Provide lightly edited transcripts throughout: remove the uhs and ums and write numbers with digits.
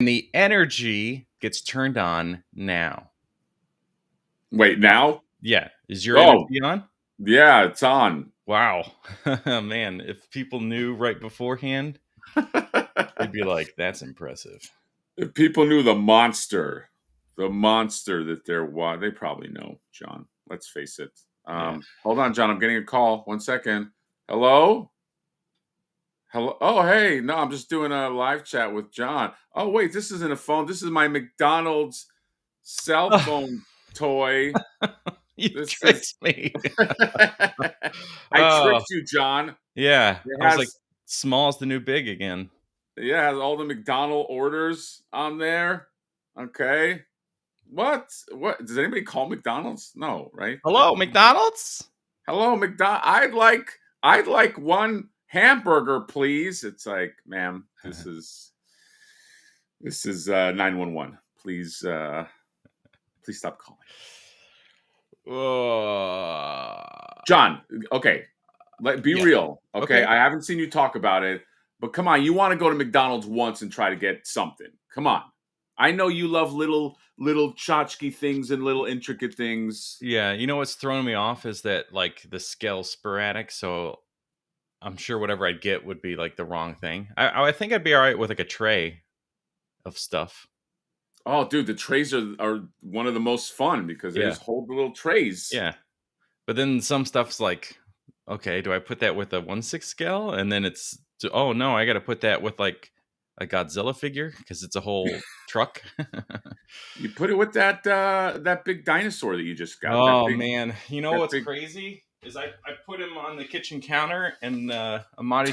And the energy gets turned on now. Wait, now? Yeah. Is your energy on? Yeah, it's on. Wow. Man, if people knew right beforehand, they'd be like, that's impressive. If people knew the monster that they probably know, John. Let's face it. Hold on, John. I'm getting a call. 1 second. Hello? Hello? Oh, hey. No, I'm just doing a live chat with John. Oh, wait. This isn't a phone. This is my McDonald's cell phone toy. You tricked me. I tricked you, John. Yeah. I was like, small's the new big again. Yeah, it has all the McDonald orders on there. Okay. What? Does anybody call McDonald's? No, right? Hello, McDonald's? Hello, McDonald. I'd like one hamburger, please. It's like, ma'am, this is 911. Please stop calling. John, okay. Be real. Okay? I haven't seen you talk about it, but come on, you want to go to McDonald's once and try to get something. Come on. I know you love little tchotchke things and little intricate things. Yeah, you know what's throwing me off is that like the scale's sporadic, so I'm sure whatever I'd get would be like the wrong thing. I think I'd be all right with like a tray of stuff. Oh, dude, the trays are one of the most fun because they just hold the little trays. Yeah, but then some stuff's like, okay, do I put that with a 1/6 scale? And then it's, oh no, I got to put that with like a Godzilla figure because it's a whole truck. You put it with that big dinosaur that you just got. Oh man, you know what's crazy is I put him on the kitchen counter, and my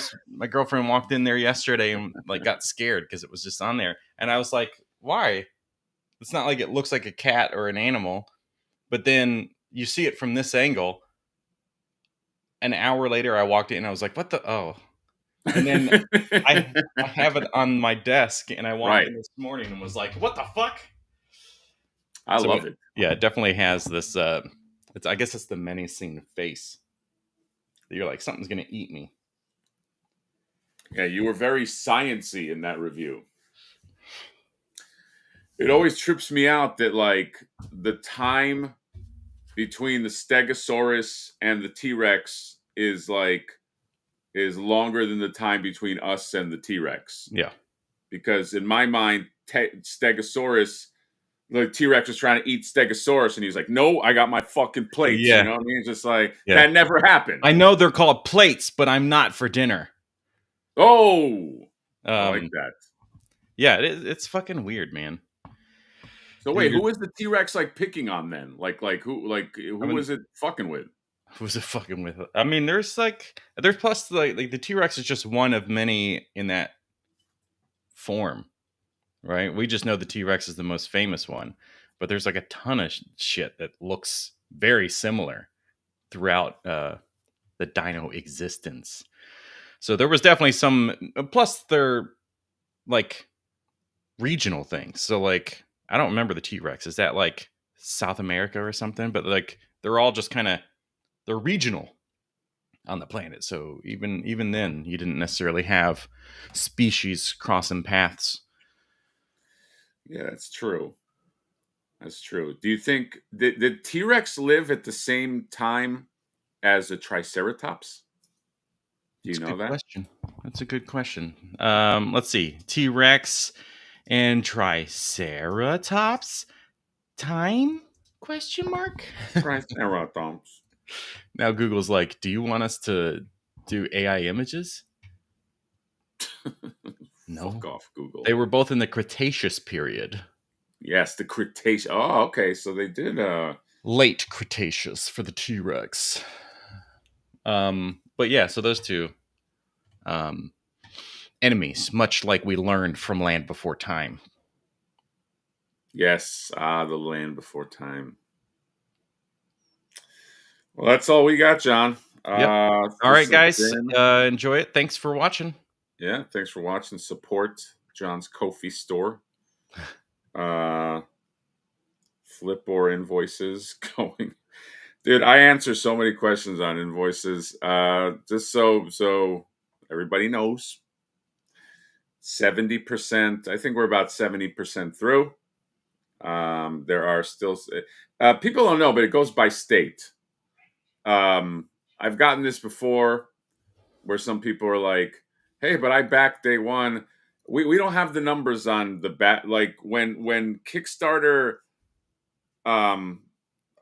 girlfriend walked in there yesterday and like got scared because it was just on there, and I was like, why? It's not like it looks like a cat or an animal, but then you see it from this angle. An hour later, I walked in and I was like, what the? Oh. And then I have it on my desk, and I walked in this morning and was like, what the fuck? I love it. Yeah, it definitely has this, I guess it's the menacing face. You're like, something's going to eat me. Yeah, you were very sciencey in that review. It always trips me out that like the time between the Stegosaurus and the T-Rex is longer than the time between us and the T-Rex. Yeah. Because in my mind, Stegosaurus, the T-Rex was trying to eat Stegosaurus, and he's like, no, I got my fucking plates. Yeah. You know what I mean? It's just like, that never happened. I know they're called plates, but I'm not for dinner. Oh, I like that. Yeah, it's fucking weird, man. So wait, who was the T-Rex like picking on then? Who was it fucking with? Who was it fucking with? I mean, there's plus like the T-Rex is just one of many in that form, right? We just know the T-Rex is the most famous one, but there's like a ton of shit that looks very similar throughout the dino existence. So there was definitely some, plus they're like regional things. So like, I don't remember the T-Rex. Is that like South America or something? But like, they're all just kind of, they're regional on the planet. So even then, you didn't necessarily have species crossing paths. Yeah, that's true. That's true. Do you think did T-Rex live at the same time as a Triceratops? Do you know that? Question. That's a good question. Let's see. T-Rex and Triceratops time? Question mark. Triceratops. Now Google's like, do you want us to do AI images? No. Fuck off, Google. They were both in the Cretaceous period. Yes, the Cretaceous. Oh, okay. So they did late Cretaceous for the T-Rex. But yeah, so those two enemies, much like we learned from Land Before Time. Yes, the Land Before Time. Well, that's all we got, John. Yep. All right, guys. Enjoy it. Thanks for watching. Yeah, thanks for watching. Support John's Ko-fi store. Flip or invoices going. Dude, I answer so many questions on invoices. Just so everybody knows. 70%. I think we're about 70% through. There are still people don't know, but it goes by state. I've gotten this before where some people are like, "Hey, but I backed day one." We don't have the numbers on the bat. Like when Kickstarter,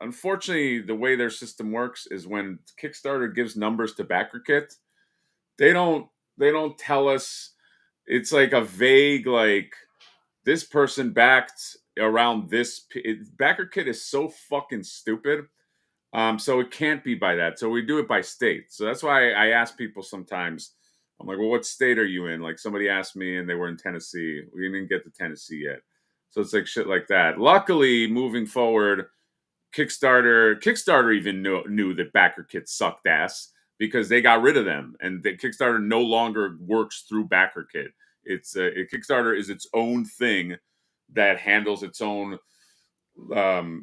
unfortunately, the way their system works is when Kickstarter gives numbers to BackerKit, they don't tell us. It's like a vague like this person backed around this. BackerKit is so fucking stupid. So it can't be by that. So we do it by state. So that's why I ask people sometimes. I'm like, well, what state are you in? Like somebody asked me and they were in Tennessee. We didn't get to Tennessee yet. So it's like shit like that. Luckily, moving forward, Kickstarter even knew that BackerKit sucked ass because they got rid of them, and the Kickstarter no longer works through BackerKit. Kickstarter is its own thing that handles its own.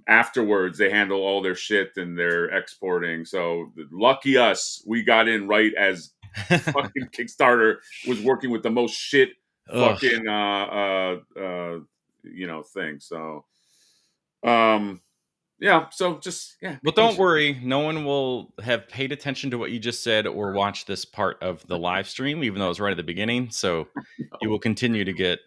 Afterwards, they handle all their shit and they're exporting. So lucky us, we got in right as fucking Kickstarter was working with the most shit fucking thing. So yeah, so just But don't worry, no one will have paid attention to what you just said or watch this part of the live stream, even though it was right at the beginning. So you will continue to get,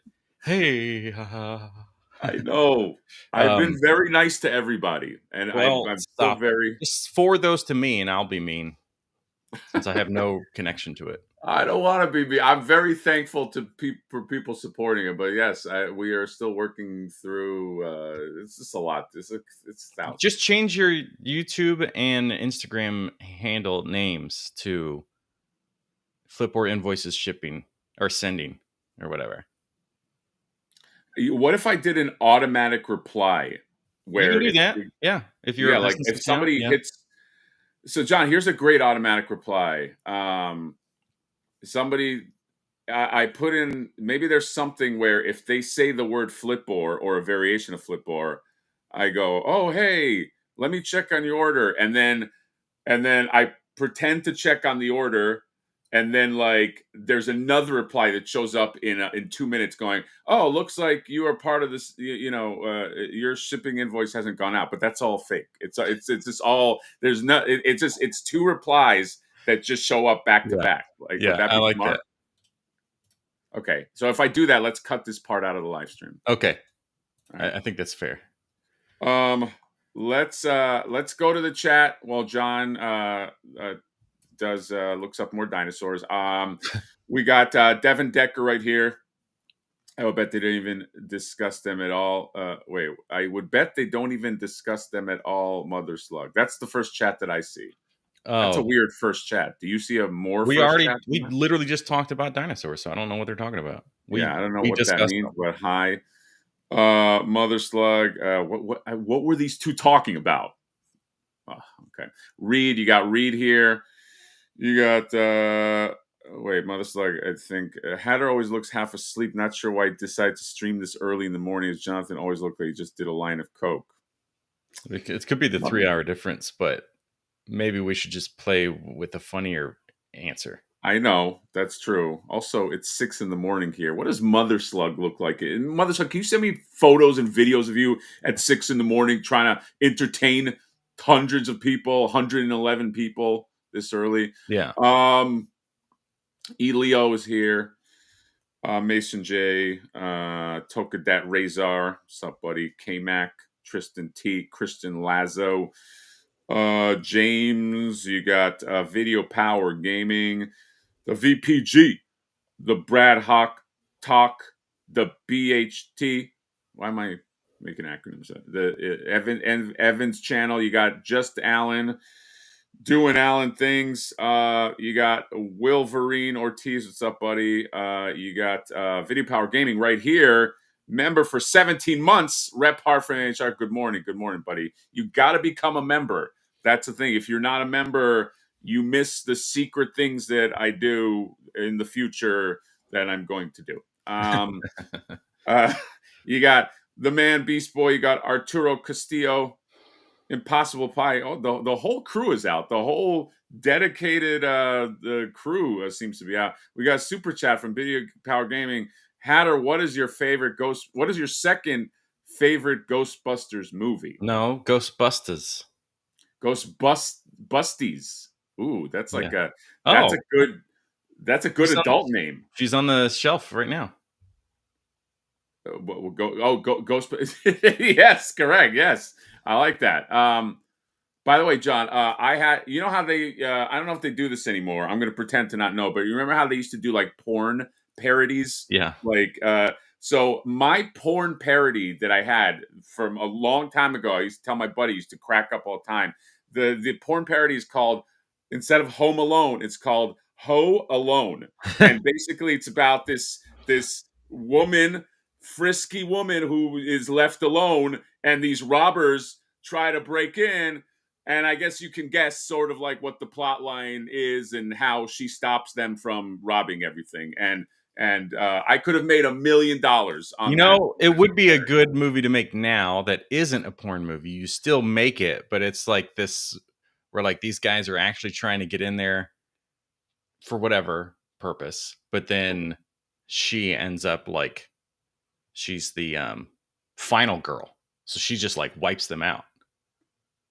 hey, I know. I've been very nice to everybody, and I'm still very. Just forward those to me, and I'll be mean, since I have no connection to it. I don't want to be mean. I'm very thankful for people supporting it, but yes, we are still working through. It's just a lot. It's thousands. Just change your YouTube and Instagram handle names to Flip or Invoices Shipping or Sending or whatever. What if I did an automatic reply where you can do that? Yeah, if you're like if somebody hits. So John, here's a great automatic reply. Somebody, I put in, maybe there's something where if they say the word Flipboard or a variation of Flipboard, I go, oh hey, let me check on your order, and then I pretend to check on the order. And then, like, there's another reply that shows up in 2 minutes, going, "Oh, looks like you are part of this. Your shipping invoice hasn't gone out, but that's all fake. It's just all there's no. It's two replies that just show up back to back. Like, would that be I like smart? That. Okay, so if I do that, let's cut this part out of the live stream. Okay, right. I think that's fair. Let's go to the chat while John looks up more dinosaurs. We got Devin Decker right here. I would bet they didn't even discuss them at all. Wait, I would bet they don't even discuss them at all. Mother Slug. That's the first chat that I see. Oh. That's a weird first chat. Do you see a more? We literally just talked about dinosaurs, so I don't know what they're talking about. I don't know what that means. But hi, Mother Slug. What were these two talking about? Oh, okay, Reed. You got Reed here. You got Mother Slug. I think Hatter always looks half asleep. Not sure why he decided to stream this early in the morning. As Jonathan always looked like he just did a line of coke. It could be the 3-hour difference, but maybe we should just play with a funnier answer. I know that's true. Also, it's 6 a.m. here. What does Mother Slug look like? Mother Slug, can you send me photos and videos of you at 6 a.m. trying to entertain hundreds of people, 111 people? This early. Yeah. Elio is here. Mason J. Tokadat Razor. What's up, buddy? K-Mac. Tristan T. Christian Lazo. James. You got Video Power Gaming. The VPG. The Brad Hawk Talk. The BHT. Why am I making acronyms? The Evans channel. You got Just Allen. Doing Allen things. You got Wolverine Ortiz. What's up, buddy? You got Video Power Gaming right here. Member for 17 months. Rep Hart from HR. Good morning, buddy. You got to become a member. That's the thing. If you're not a member, you miss the secret things that I do in the future that I'm going to do. You got the man Beast Boy. You got Arturo Castillo. Impossible Pie. Oh, the whole crew is out. The whole dedicated the crew seems to be out. We got Super Chat from Video Power Gaming. Hatter, what is your second favorite Ghostbusters movie? No, Ghostbusters. Busties. Ooh, that's Yeah. like a that's Oh, a good that's a good she's on, adult name. she's on the shelf right now. Ghost. Yes, correct. Yes, I like that. By the way, John, I had how they I don't know if they do this anymore. I'm going to pretend to not know, but you remember how they used to do like porn parodies? Yeah. Like so my porn parody that I had from a long time ago, I used to tell my buddy, used to crack up all the time. The porn parody is called, instead of Home Alone, it's called Ho Alone. And basically it's about this woman, frisky woman who is left alone, and these robbers try to break in, and I guess you can guess sort of like what the plot line is and how she stops them from robbing everything. And I could have made $1 million on that. It would be a good movie to make now that isn't a porn movie. You still make it, but it's like this where like these guys are actually trying to get in there for whatever purpose, but then she ends up like she's the final girl. So she just like wipes them out.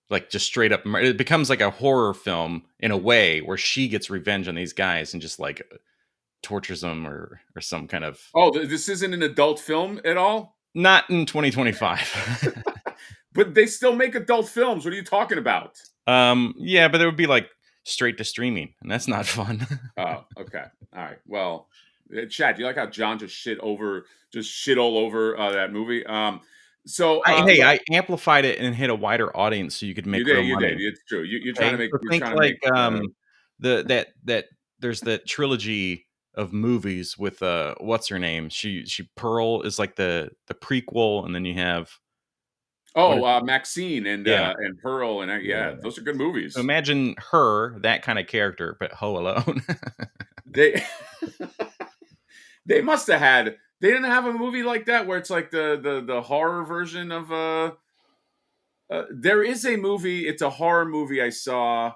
Like just straight up it becomes like a horror film in a way where she gets revenge on these guys and just like tortures them or some kind of. Oh, this isn't an adult film at all? Not in 2025. But they still make adult films. What are you talking about? Yeah, but it would be like straight to streaming, and that's not fun. Oh, okay. All right. Well, Chad, do you like how John just shit all over that movie? I amplified it and hit a wider audience so you could make real money. It's true. You're Okay? trying to make. So You're think trying like to make, that there's that trilogy of movies with what's her name? She Pearl is like the prequel, and then you have Maxine and yeah. Pearl and Yeah. those are good movies. So imagine her, that kind of character, but Ho Alone. They they must have had. They didn't have a movie like that where it's like the horror version of there is a movie. It's a horror movie I saw,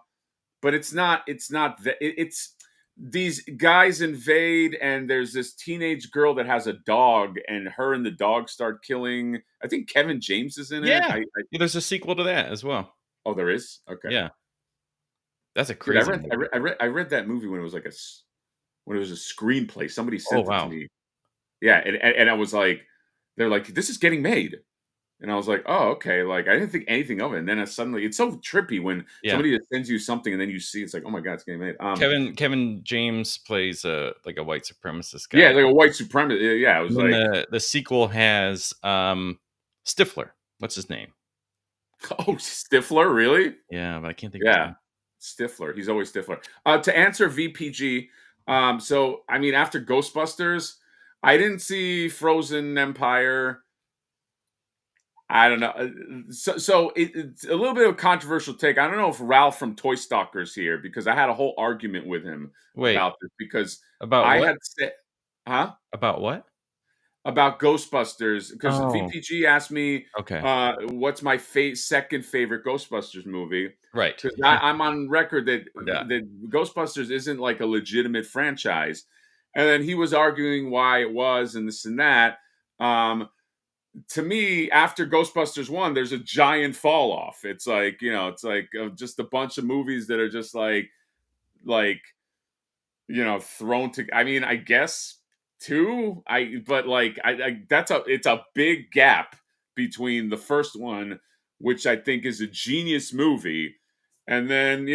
but it's not. It's these guys invade, and there's this teenage girl that has a dog, and her and the dog start killing. I think Kevin James is in it. Yeah. There's a sequel to that as well. Oh, there is. Okay. Yeah. That's a Dude, crazy. I read that movie when it was like when it was a screenplay. Somebody sent it to me. Yeah, and I was like, they're like, this is getting made. And I was like, oh, okay. Like, I didn't think anything of it. And then suddenly, it's so trippy when somebody sends you something and then you see it's like, oh my God, it's getting made. Kevin James plays like a white supremacist guy. Yeah, like a white supremacist. Yeah, it was like the sequel has Stifler. What's his name? Oh, Stifler, really? Yeah, but I can't think. Yeah, Stifler. He's always Stifler. To answer VPG, so I mean, after Ghostbusters, I didn't see Frozen Empire. I don't know. So it's a little bit of a controversial take. I don't know if Ralph from Toy Stalker's here because I had a whole argument with him about this because about I what? had said, huh? About what? About Ghostbusters because VPG asked me, what's my second favorite Ghostbusters movie? Right. Because I'm on record that Ghostbusters isn't like a legitimate franchise, and then he was arguing why it was and this and that. To me, after Ghostbusters 1, there's a giant fall off. It's like, just a bunch of movies that are just like, thrown to. I mean, I guess 2. It's a big gap between the first one, which I think is a genius movie, and then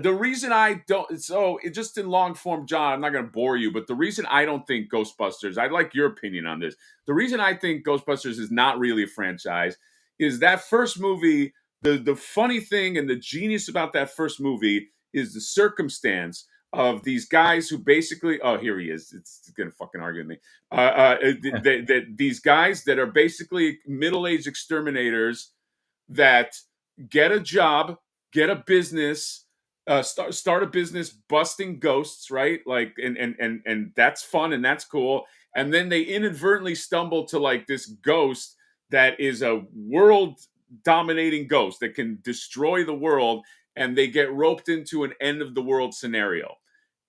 the reason I don't, just in long form, John, I'm not going to bore you, but the reason I don't think Ghostbusters, I'd like your opinion on this. The reason I think Ghostbusters is not really a franchise is that first movie. The funny thing and the genius about that first movie is the circumstance of these guys who basically, oh, here he is. It's going to fucking argue with me. These guys that are basically middle-aged exterminators that get a job, get a business, start a business busting ghosts, right? Like, and that's fun and that's cool. And then they inadvertently stumble to like this ghost that is a world dominating ghost that can destroy the world, and they get roped into an end of the world scenario.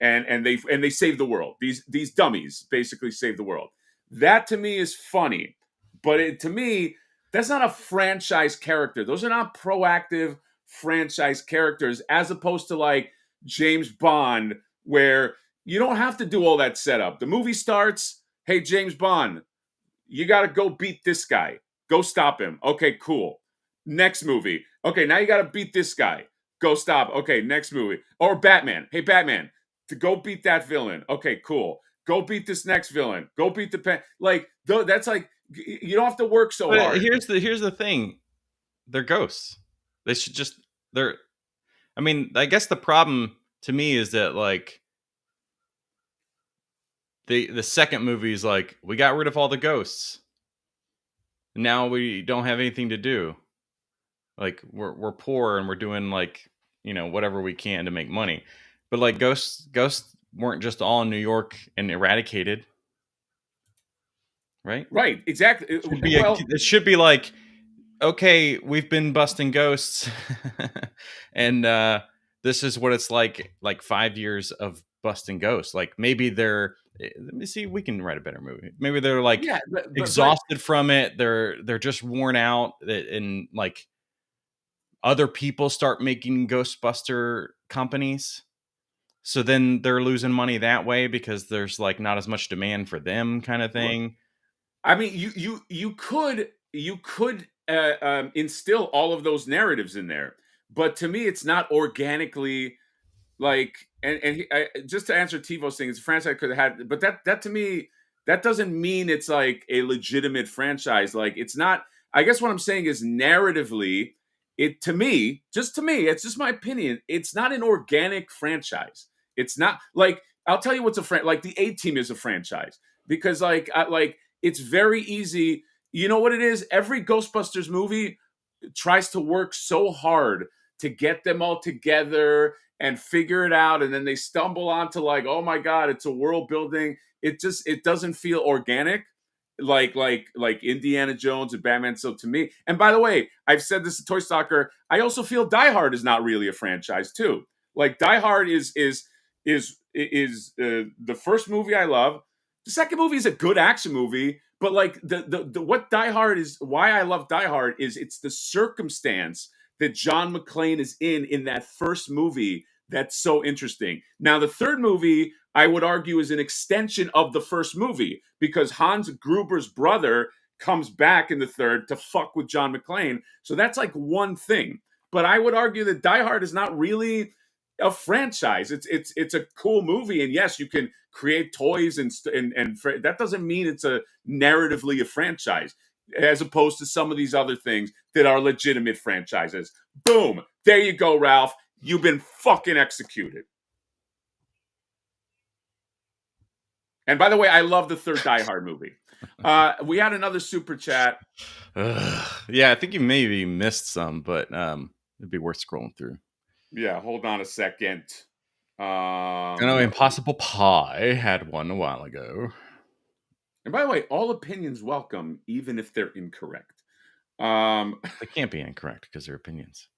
and they save the world. These dummies basically save the world. That to me is funny, but to me, that's not a franchise character. Those are not proactive franchise characters, as opposed to like James Bond, where you don't have to do all that setup. The movie starts, hey, James Bond, you got to go beat this guy. Go stop him. Okay, cool. Next movie. Okay, now you got to beat this guy. Go stop. Okay, next movie. Or Batman. Hey, Batman, to go beat that villain. Okay, cool. Go beat this next villain. Go beat the pen. Like, that's like, you don't have to work so hard. Here's the thing. They're ghosts. They should just, I mean, I guess the problem to me is that like the second movie is like, we got rid of all the ghosts. Now we don't have anything to do. Like we're poor and we're doing like, whatever we can to make money. But like ghosts weren't just all in New York and eradicated. Right? Right, exactly. It should be like, okay, we've been busting ghosts and this is what it's like 5 years of busting ghosts. Like maybe they're, let me see, we can write a better movie. Maybe they're like exhausted from it. They're just worn out, and like other people start making Ghostbuster companies. So then they're losing money that way because there's like not as much demand for them, kind of thing. I mean, you could instill all of those narratives in there, but to me, it's not organically like. And just to answer TiVo's thing, it's a franchise could have had, but that to me, that doesn't mean it's like a legitimate franchise. Like it's not. I guess what I'm saying is narratively, it's just my opinion. It's not an organic franchise. It's not like, I'll tell you what's like the A-Team is a franchise because like it's very easy. You know what it is? Every Ghostbusters movie tries to work so hard to get them all together and figure it out, and then they stumble onto like, oh my god, it's a world building. It doesn't feel organic like Indiana Jones and Batman. So to me, and by the way, I've said this to Toy Stalker, I also feel Die Hard is not really a franchise too. Like Die Hard is the first movie I love. The second movie is a good action movie, but like the what Die Hard is, why I love Die Hard is it's the circumstance that John McClane is in that first movie that's so interesting. Now the third movie, I would argue, is an extension of the first movie because Hans Gruber's brother comes back in the third to fuck with John McClane. So that's like one thing. But I would argue that Die Hard is not really a franchise. It's a cool movie, and yes, you can create toys and that doesn't mean it's a narratively a franchise, as opposed to some of these other things that are legitimate franchises. Boom, there you go, Ralph. You've been fucking executed. And by the way, I love the third Die Hard movie. We had another super chat. Yeah, I think you maybe missed some, but it'd be worth scrolling through. Yeah, hold on a second. I know Impossible Pie had one a while ago. And by the way, all opinions welcome, even if they're incorrect. They can't be incorrect because they're opinions.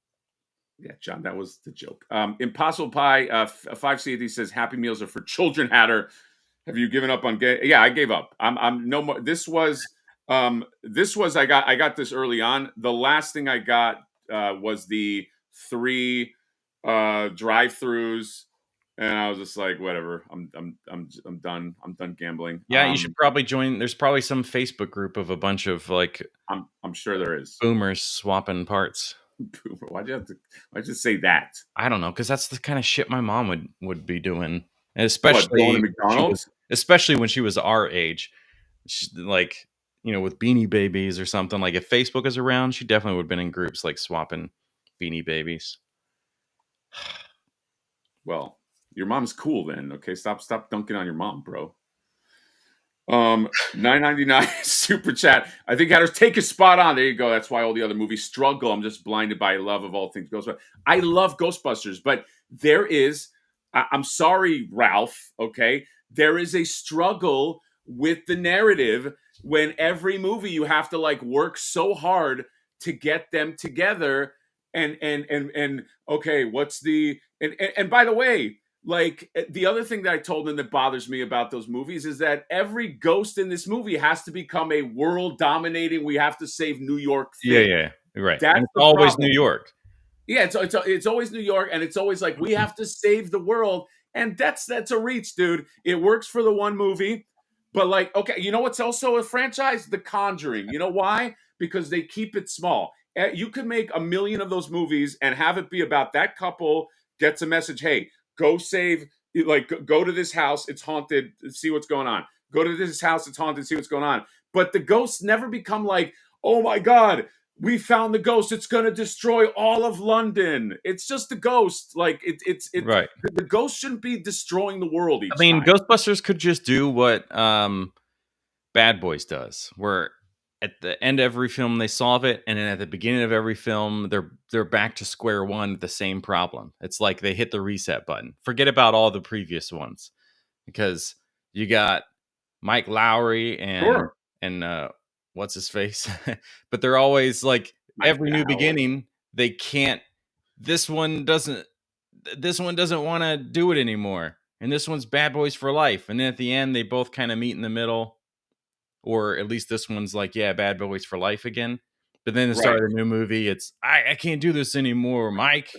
Yeah, John, that was the joke. Impossible Pie 5CAD says Happy Meals are for children. Hatter, have you given up on gay? Yeah, I gave up. I'm no more. This was I got this early on. The last thing I got was the 3 drive-throughs, and I was just like, whatever. I'm done. I'm done gambling. Yeah, you should probably join. There's probably some Facebook group of a bunch of like I'm sure there is boomers swapping parts. Boomer. Why'd you say that? I don't know, because that's the kind of shit my mom would be doing, and especially going to McDonald's. Especially when she was our age, like with Beanie Babies or something. Like if Facebook is around, she definitely would have been in groups like swapping Beanie Babies. Well, your mom's cool then. Okay, stop dunking on your mom, bro. $9.99 super chat. I think Hatter's take a spot on. There you go. That's why all the other movies struggle. I'm just blinded by love of all things Ghostbusters. I love Ghostbusters, but there is. I'm sorry, Ralph. Okay, there is a struggle with the narrative when every movie you have to like work so hard to get them together. And okay, what's the and by the way, like the other thing that I told him that bothers me about those movies is that every ghost in this movie has to become a world dominating, we have to save New York Yeah, thing. yeah, right. And That's it's the always New problem. York. Yeah, it's always New York, and it's always like we have to save the world, and that's a reach, dude. It works for the one movie, but like, okay, you know what's also a franchise? The Conjuring. You know why? Because they keep it small. You could make a million of those movies and have it be about that couple gets a message. Hey, go save. Like, go to this house. It's haunted. See what's going on. Go to this house. It's haunted. See what's going on. But the ghosts never become like, oh my god, we found the ghost. It's going to destroy all of London. It's just a ghost. Like it's Right. the ghost shouldn't be destroying the world I each mean, time. Ghostbusters could just do what Bad Boys does, where at the end of every film they solve it, and then at the beginning of every film they're back to square one with the same problem. It's like they hit the reset button. Forget about all the previous ones, because you got Mike Lowry Sure, and what's his face, but they're always like Mike every new Lowry. beginning they can't. This one doesn't. This one doesn't want to do it anymore, and this one's Bad Boys for Life. And then at the end they both kind of meet in the middle, or at least this one's like, yeah, Bad Boys for Life again. But then the Right. start of the new movie, it's I can't do this anymore, Mike.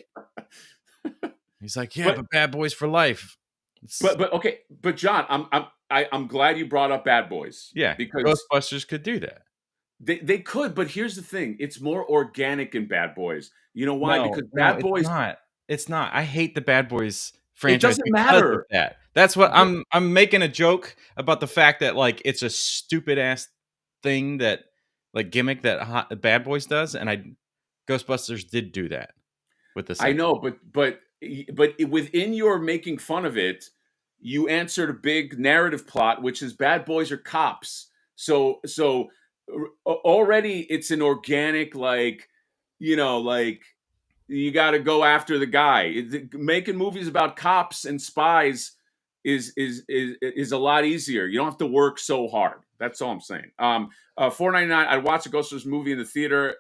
He's like, yeah, But but Bad Boys for Life. It's, but okay. But John, I'm glad you brought up Bad Boys yeah, because Ghostbusters could do that. they could. But here's the thing: it's more organic in Bad Boys. You know why? No, Because no, Bad it's Boys, not. It's not. I hate the Bad Boys it franchise doesn't because of matter. that. That's what But I'm making a joke about the fact that like it's a stupid ass thing that like gimmick that Bad Boys does, and Ghostbusters did do that with the I second. know, but within your making fun of it, you answered a big narrative plot, which is bad boys are cops. So already it's an organic like, like you got to go after the guy. Making movies about cops and spies is a lot easier. You don't have to work so hard. That's all I'm saying. $4.99. I'd watch a Ghostbusters movie in the theater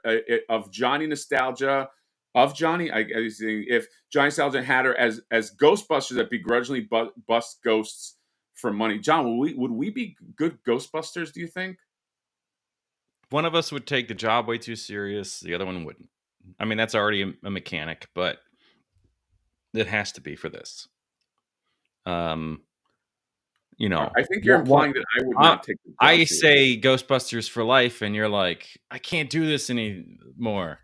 of Johnny Nostalgia. Of Johnny, I saying if Johnny Nostalgia had her as Ghostbusters that begrudgingly bust ghosts for money. John, would we be good Ghostbusters? Do you think? One of us would take the job way too serious, the other one wouldn't. I mean, that's already a mechanic, but it has to be for this. Um, I think you're what implying that I would I, not take the job I seriously. say Ghostbusters for life, and you're like, I can't do this anymore.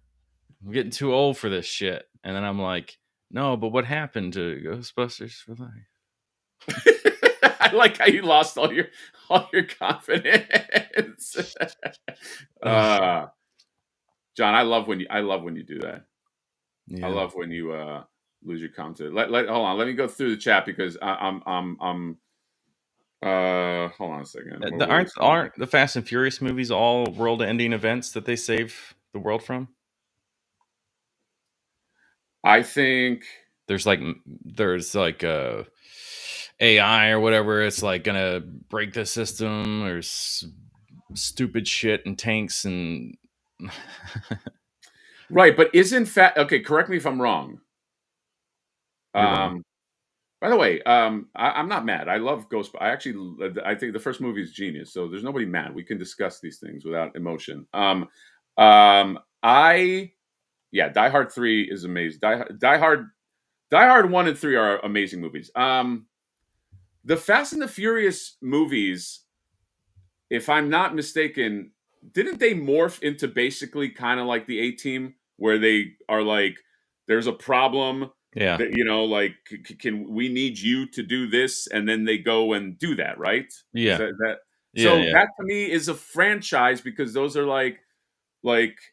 I'm getting too old for this shit. And then I'm like, no, but what happened to Ghostbusters for life? I like how you lost all your confidence. Ugh, uh, John, I love when you do that. I yeah. love when you lose your confidence. Hold on, let me go through the chat because I'm hold on a second. What were we saying? Aren't the Fast and Furious movies all world-ending events that they save the world from? I think There's like a AI or whatever. It's like gonna break the system. There's stupid shit and tanks and right, but isn't fat okay, correct me if I'm wrong. you're wrong. Um By the way, I'm not mad. I love Ghost. I think the first movie is genius. So there's nobody mad. We can discuss these things without emotion. I yeah, Die Hard 3 is amazing. Die Hard 1 and 3 are amazing movies. The Fast and the Furious movies, if I'm not mistaken, didn't they morph into basically kind of like the A Team, where they are like, there's a problem Yeah, that like, can we need you to do this, and then they go and do that, right? Is yeah, that yeah, so? yeah. That to me is a franchise because those are like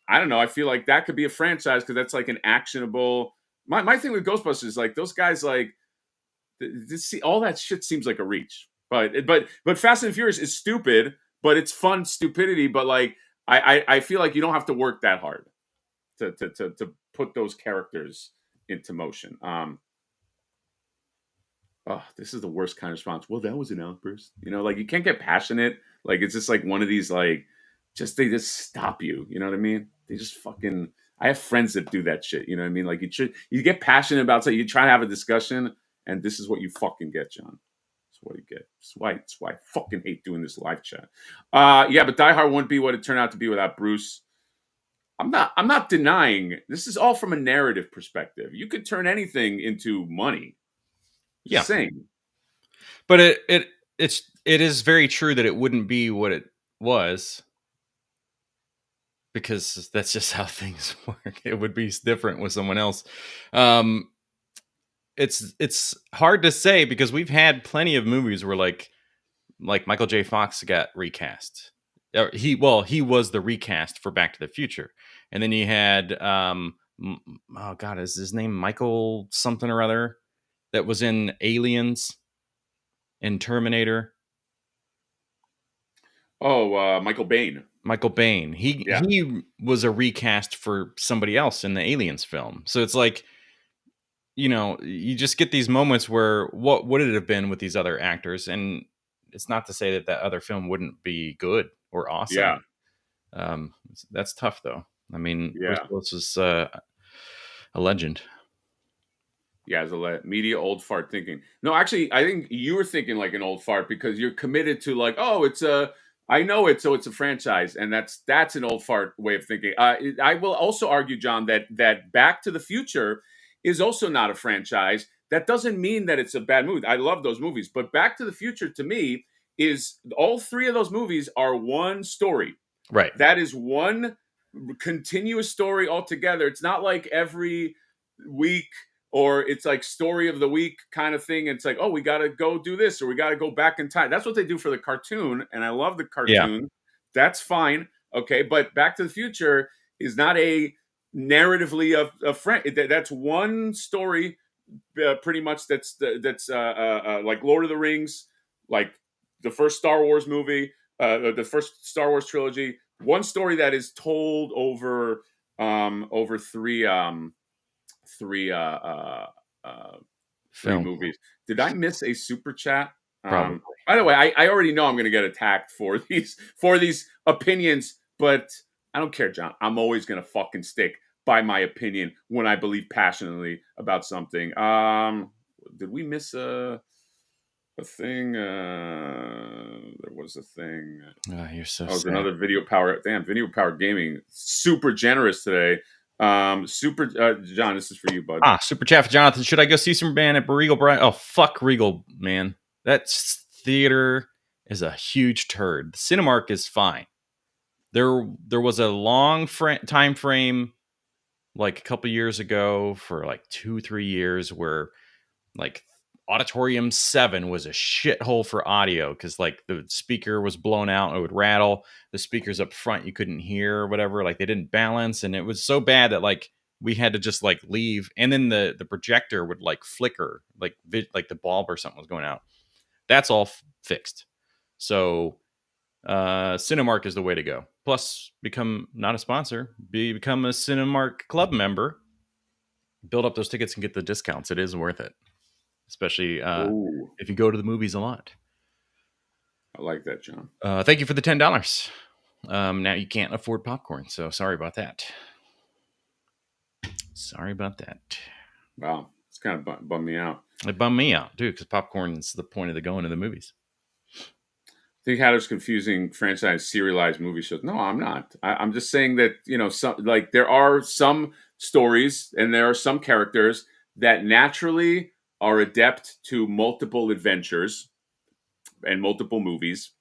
I don't know. I feel like that could be a franchise because that's like an actionable. My thing with Ghostbusters is like those guys like all that shit seems like a reach. But Fast and Furious is stupid, but it's fun stupidity. But like I feel like you don't have to work that hard to put those characters into motion. Oh, this is the worst kind of response. Well, that was an outburst. Like you can't get passionate. Like it's just like one of these like they just stop you. You know what I mean? They just fucking. I have friends that do that shit. You know what I mean? Like you get passionate about something, you try to have a discussion, And this is what you fucking get, John. That's what you get. That's why I fucking hate doing this live chat. Yeah, but Die Hard wouldn't be what it turned out to be without Bruce. I'm not denying this is all from a narrative perspective. You could turn anything into money. Yeah. Saying. But it is very true that it wouldn't be what it was, because that's just how things work. It would be different with someone else. It's hard to say, because we've had plenty of movies where like Michael J. Fox got recast. He was the recast for Back to the Future, and then you had oh god, is his name Michael something or other, that was in Aliens and Terminator. Oh, Michael Bain. Michael Bain. He was a recast for somebody else in the Aliens film. So it's like, you just get these moments where what would it have been with these other actors? And it's not to say that other film wouldn't be good or awesome. Yeah. That's tough though. I mean, yeah. Bruce Willis is a legend. Yeah, as a media old fart thinking. No, actually, I think you were thinking like an old fart, because you're committed to like, oh, I know it, so it's a franchise, and that's an old fart way of thinking. I will also argue, John, that Back to the Future is also not a franchise. That doesn't mean that it's a bad movie. I love those movies, but Back to the Future to me is all three of those movies are one story. Right. That is one continuous story altogether. It's not like every week, or it's like story of the week kind of thing. It's like, oh, we got to go do this, or we got to go back in time. That's what they do for the cartoon, and I love the cartoon. Yeah. That's fine. Okay, but Back to the Future is not a narratively a friend. That's one story, pretty much. That's like Lord of the Rings, like the first Star Wars movie, the first Star Wars trilogy. One story that is told over three movies. Did I miss a super chat? Probably. By the way, I already know I'm going to get attacked for these opinions, but I don't care, John. I'm always going to fucking stick by my opinion when I believe passionately about something. Did we miss a thing? There was a thing. Oh, you're so sad. Another video power. Damn, video power gaming. Super generous today. John, this is for you, bud. Super chat for Jonathan. Should I go see Superman at Regal Bright? Oh, fuck Regal, man. That theater is a huge turd. The Cinemark is fine. There was a long time frame, like a couple years ago, for like 2-3 years, where like Auditorium 7 was a shithole for audio, because like the speaker was blown out, it would rattle. The speakers up front you couldn't hear, or whatever. Like they didn't balance, and it was so bad that like we had to just like leave. And then the projector would like flicker, like the bulb or something was going out. That's all fixed. So Cinemark is the way to go. Plus, become not a sponsor, become a Cinemark Club member. Build up those tickets and get the discounts. It is worth it. Especially if you go to the movies a lot. I like that, John. Thank you for the $10. Now you can't afford popcorn, so sorry about that. Sorry about that. Wow, it's kind of bummed me out. It bummed me out, dude, because popcorn is the point of the going to the movies. I think Hatter's confusing franchise serialized movie shows. No, I'm not. I'm just saying that, there are some stories and there are some characters that naturally are adept to multiple adventures and multiple movies.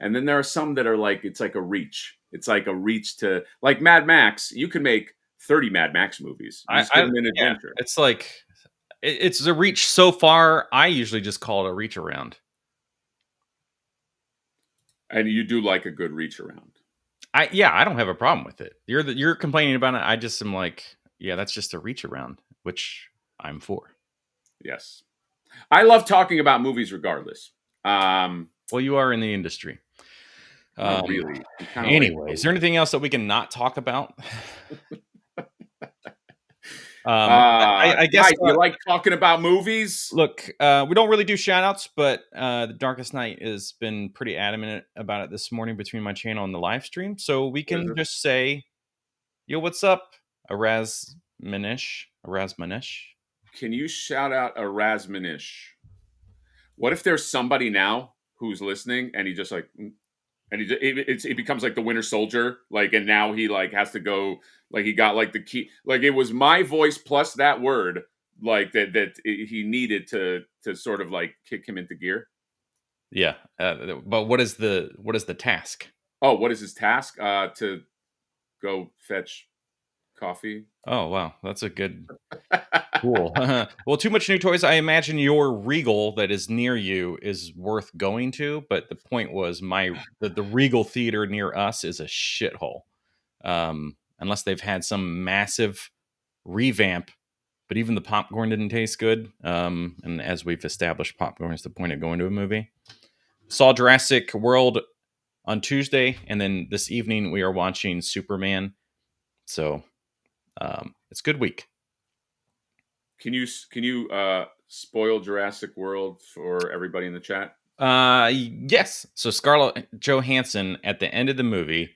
And then there are some that are like, it's like a reach. It's like a reach to, like Mad Max. You can make 30 Mad Max movies. Just give them an adventure. It's like, it's a reach so far. I usually just call it a reach around. And you do like a good reach around. I don't have a problem with it. You're complaining about it. I just am like, yeah, that's just a reach around, which I'm for. Yes. I love talking about movies regardless. Well, you are in the industry. Not really. Anyway, is there anything else that we can not talk about? I guess you like talking about movies. Look, we don't really do shoutouts, but the Darkest Night has been pretty adamant about it this morning between my channel and the live stream. So we can just say, yo, what's up? Erasmanish. Can you shout out Erasminish? What if there's somebody now who's listening and he just like, and it becomes like the Winter Soldier, like, and now he like has to go, like he got like the key, like it was my voice plus that word, like he needed to sort of like kick him into gear. Yeah, but what is the task? Oh, what is his task? To go fetch coffee. Oh wow, that's a good. Cool. Well, too much new toys. I imagine your Regal that is near you is worth going to, but the point was the Regal theater near us is a shithole. Unless they've had some massive revamp, but even the popcorn didn't taste good. And as we've established, popcorn is the point of going to a movie. Saw Jurassic World on Tuesday, and then this evening we are watching Superman. So it's a good week. Can you spoil Jurassic World for everybody in the chat? Yes. So Scarlett Johansson at the end of the movie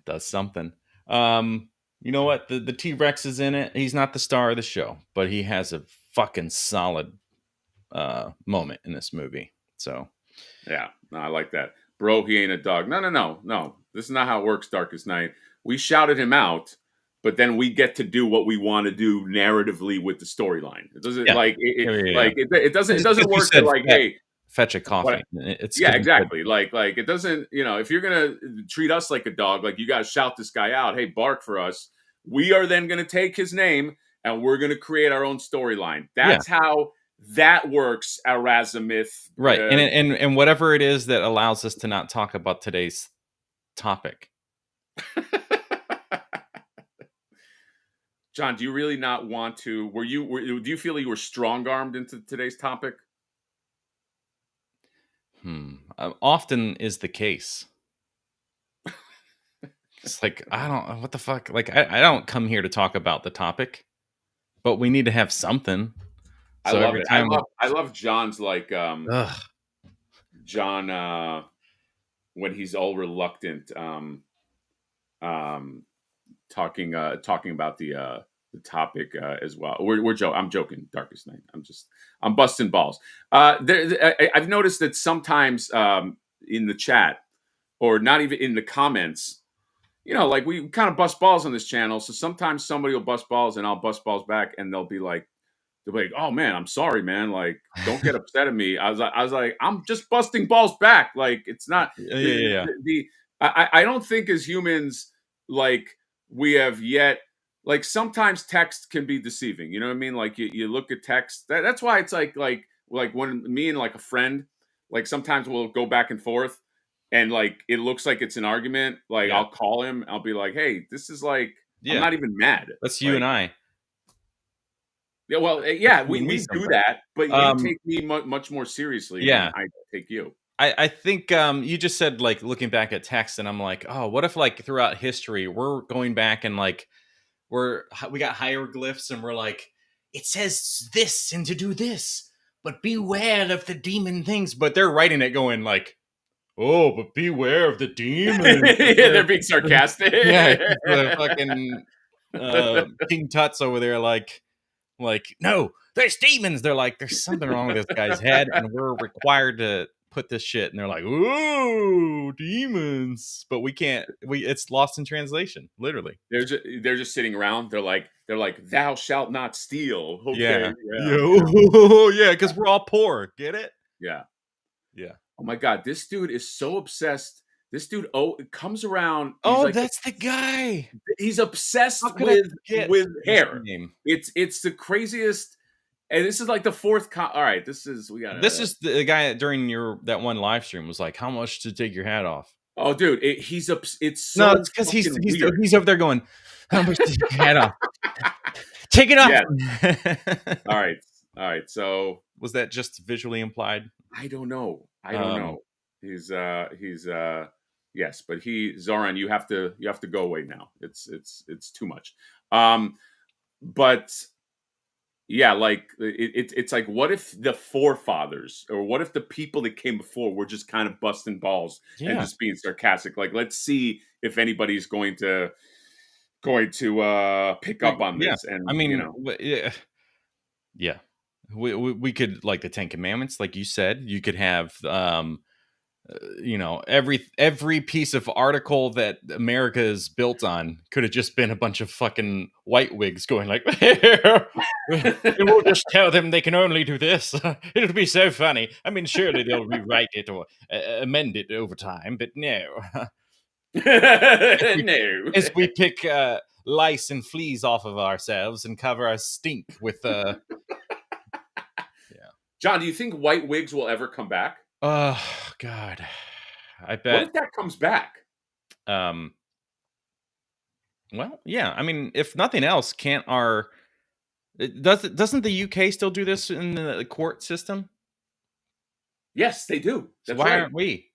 does something. You know what? The T-Rex is in it. He's not the star of the show, but he has a fucking solid moment in this movie. So yeah, no, I like that. Bro, he ain't a dog. No. This is not how it works, Darkest Night. We shouted him out, but then we get to do what we want to do narratively with the storyline. It doesn't it doesn't work to like, hey, fetch a coffee. Exactly. Like it doesn't, if you're gonna treat us like a dog, like you gotta shout this guy out, hey, bark for us. We are then gonna take his name and we're gonna create our own storyline. That's how that works, Erasmith. Right. And whatever it is that allows us to not talk about today's topic. John, do you really not want to? Do you feel you were strong-armed into today's topic? Often is the case. It's like, I don't, what the fuck? Like, I don't come here to talk about the topic, but we need to have something. So I love it. I love John's like, John, when he's all reluctant, talking about the topic as well. I'm joking. Darkest Night. I'm busting balls. I've noticed that sometimes in the chat, or not even in the comments, like we kind of bust balls on this channel. So sometimes somebody will bust balls and I'll bust balls back, and they'll be like, oh man, I'm sorry, man. Like, don't get upset at me. I was like, I'm just busting balls back. Like, it's not. I don't think as humans, like, we have yet, like, sometimes text can be deceiving. You know what I mean? Like, you look at text. That's why it's like when me and like a friend, like sometimes we'll go back and forth, and like it looks like it's an argument. Like I'll call him. I'll be like, hey, this is like, I'm not even mad. That's you and I. Yeah, well, yeah, we do that, but you take me much more seriously than I take you. I think you just said, like, looking back at text, and I'm like, oh, what if, like, throughout history, we're going back and, like, we got hieroglyphs, and we're like, it says this and to do this, but beware of the demon things. But they're writing it going, like, oh, but beware of the demons. Yeah, they're being sarcastic. Yeah, the fucking King Tut's over there, like, no, there's demons. They're like, there's something wrong with this guy's head, and we're required to put this shit. And they're like, ooh, demons. But we can't. It's lost in translation, literally. They're just sitting around. They're like, thou shalt not steal. Okay, yeah, because we're all poor. Get it? Yeah. Oh my God, this dude is so obsessed. This dude, comes around. Oh, like, that's the guy. He's obsessed with hair. It's the craziest. And this is like the fourth. All right, this is the guy during that one live stream was like, "How much to take your hat off?" Oh, dude, it's so. No, it's because he's over there going, "How much to take your hat off? Take it off." Yeah. All right. So was that just visually implied? I don't know. He's yes, but Zoran, you have to go away now. It's too much. But yeah, like it's like, what if the forefathers, or what if the people that came before were just kind of busting balls and just being sarcastic? Like, let's see if anybody's going to pick up on this. And I mean, Yeah. We could, like the Ten Commandments, like you said, you could have every piece of article that America is built on could have just been a bunch of fucking white wigs going like, and we'll just tell them they can only do this. It'll be so funny. I mean, surely they'll rewrite it or amend it over time, but no. No. As we pick lice and fleas off of ourselves and cover our stink with John, do you think white wigs will ever come back? oh God, I What bet. if that comes back? Well, yeah. I mean, if nothing else, can't our doesn't the UK still do this in the court system? Yes, they do. So That's why right. aren't we?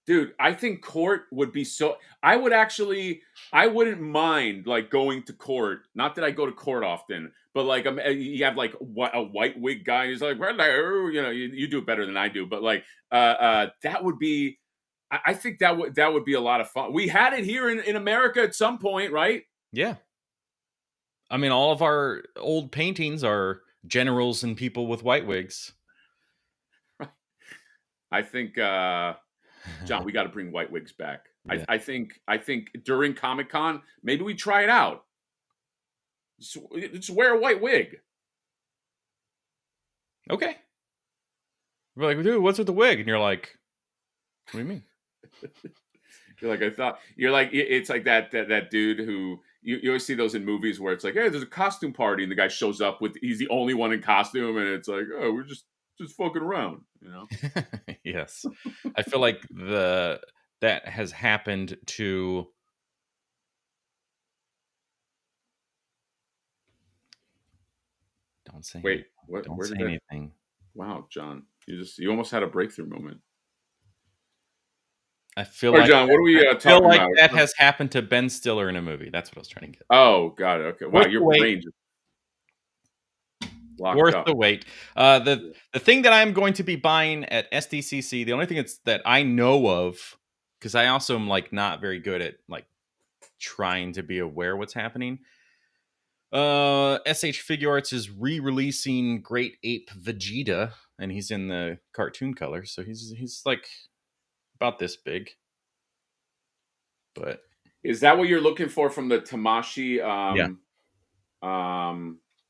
Dude, I think court would be so. I wouldn't mind like going to court. Not that I go to court often, but like you have like a white wig guy who's like, hello, you do it better than I do. But like, that would be. I think that would be a lot of fun. We had it here in America at some point, right? Yeah. I mean, all of our old paintings are generals and people with white wigs. I think, John, we got to bring white wigs back. Yeah. I think during Comic-Con, maybe we try it out. Just wear a white wig. Okay. We're like, dude, what's with the wig? And you're like, what do you mean? You're like, I thought. You're like, it's like that dude who you always see those in movies where it's like, hey, there's a costume party, and the guy shows up he's the only one in costume, and it's like, oh, we're just fucking around, Yes. I feel like that has happened to don't say Wait, what? don't Where say did that? anything. Wow, John, you almost had a breakthrough moment. I feel All right, like John, what are we talking about? that has happened to Ben Stiller in a movie. That's what I was trying to get. Oh, got it. Okay. Wow, Worth your the wait. brain just locked Worth up. the wait. The thing that I'm going to be buying at SDCC, the only thing that I know of, because I also am like not very good at like trying to be aware what's happening. SH Figure Arts is re-releasing Great Ape Vegeta, and he's in the cartoon color, so he's like about this big. But is that what you're looking for from the Tamashii? Yeah.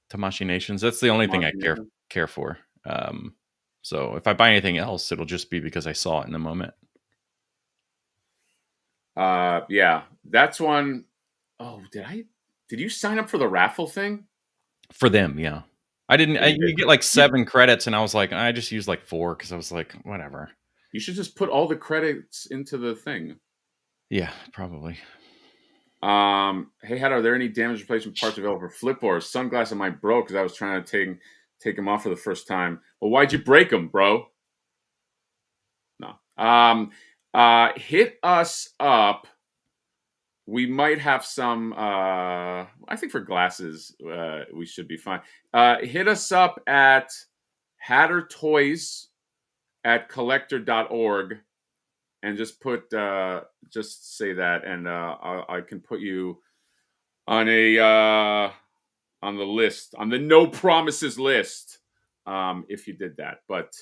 Tamashii Nations. That's the only thing I care for. So if I buy anything else, it'll just be because I saw it in the moment. Yeah, that's one. Oh, did you sign up for the raffle thing? For them, yeah. I didn't. You get like 7 credits, and I was like, I just used like 4 because I was like, whatever. You should just put all the credits into the thing. Yeah, probably. Hey, are there any damage replacement parts available for Flipboard? Sunglasses of mine broke because I was trying to take them off for the first time. Well, why'd you break them, bro? No. Hit us up. We might have some. I think for glasses, we should be fine. Hit us up at hattertoys@collector.org. And just say that, and I can put you on the list, on the no promises list, if you did that. But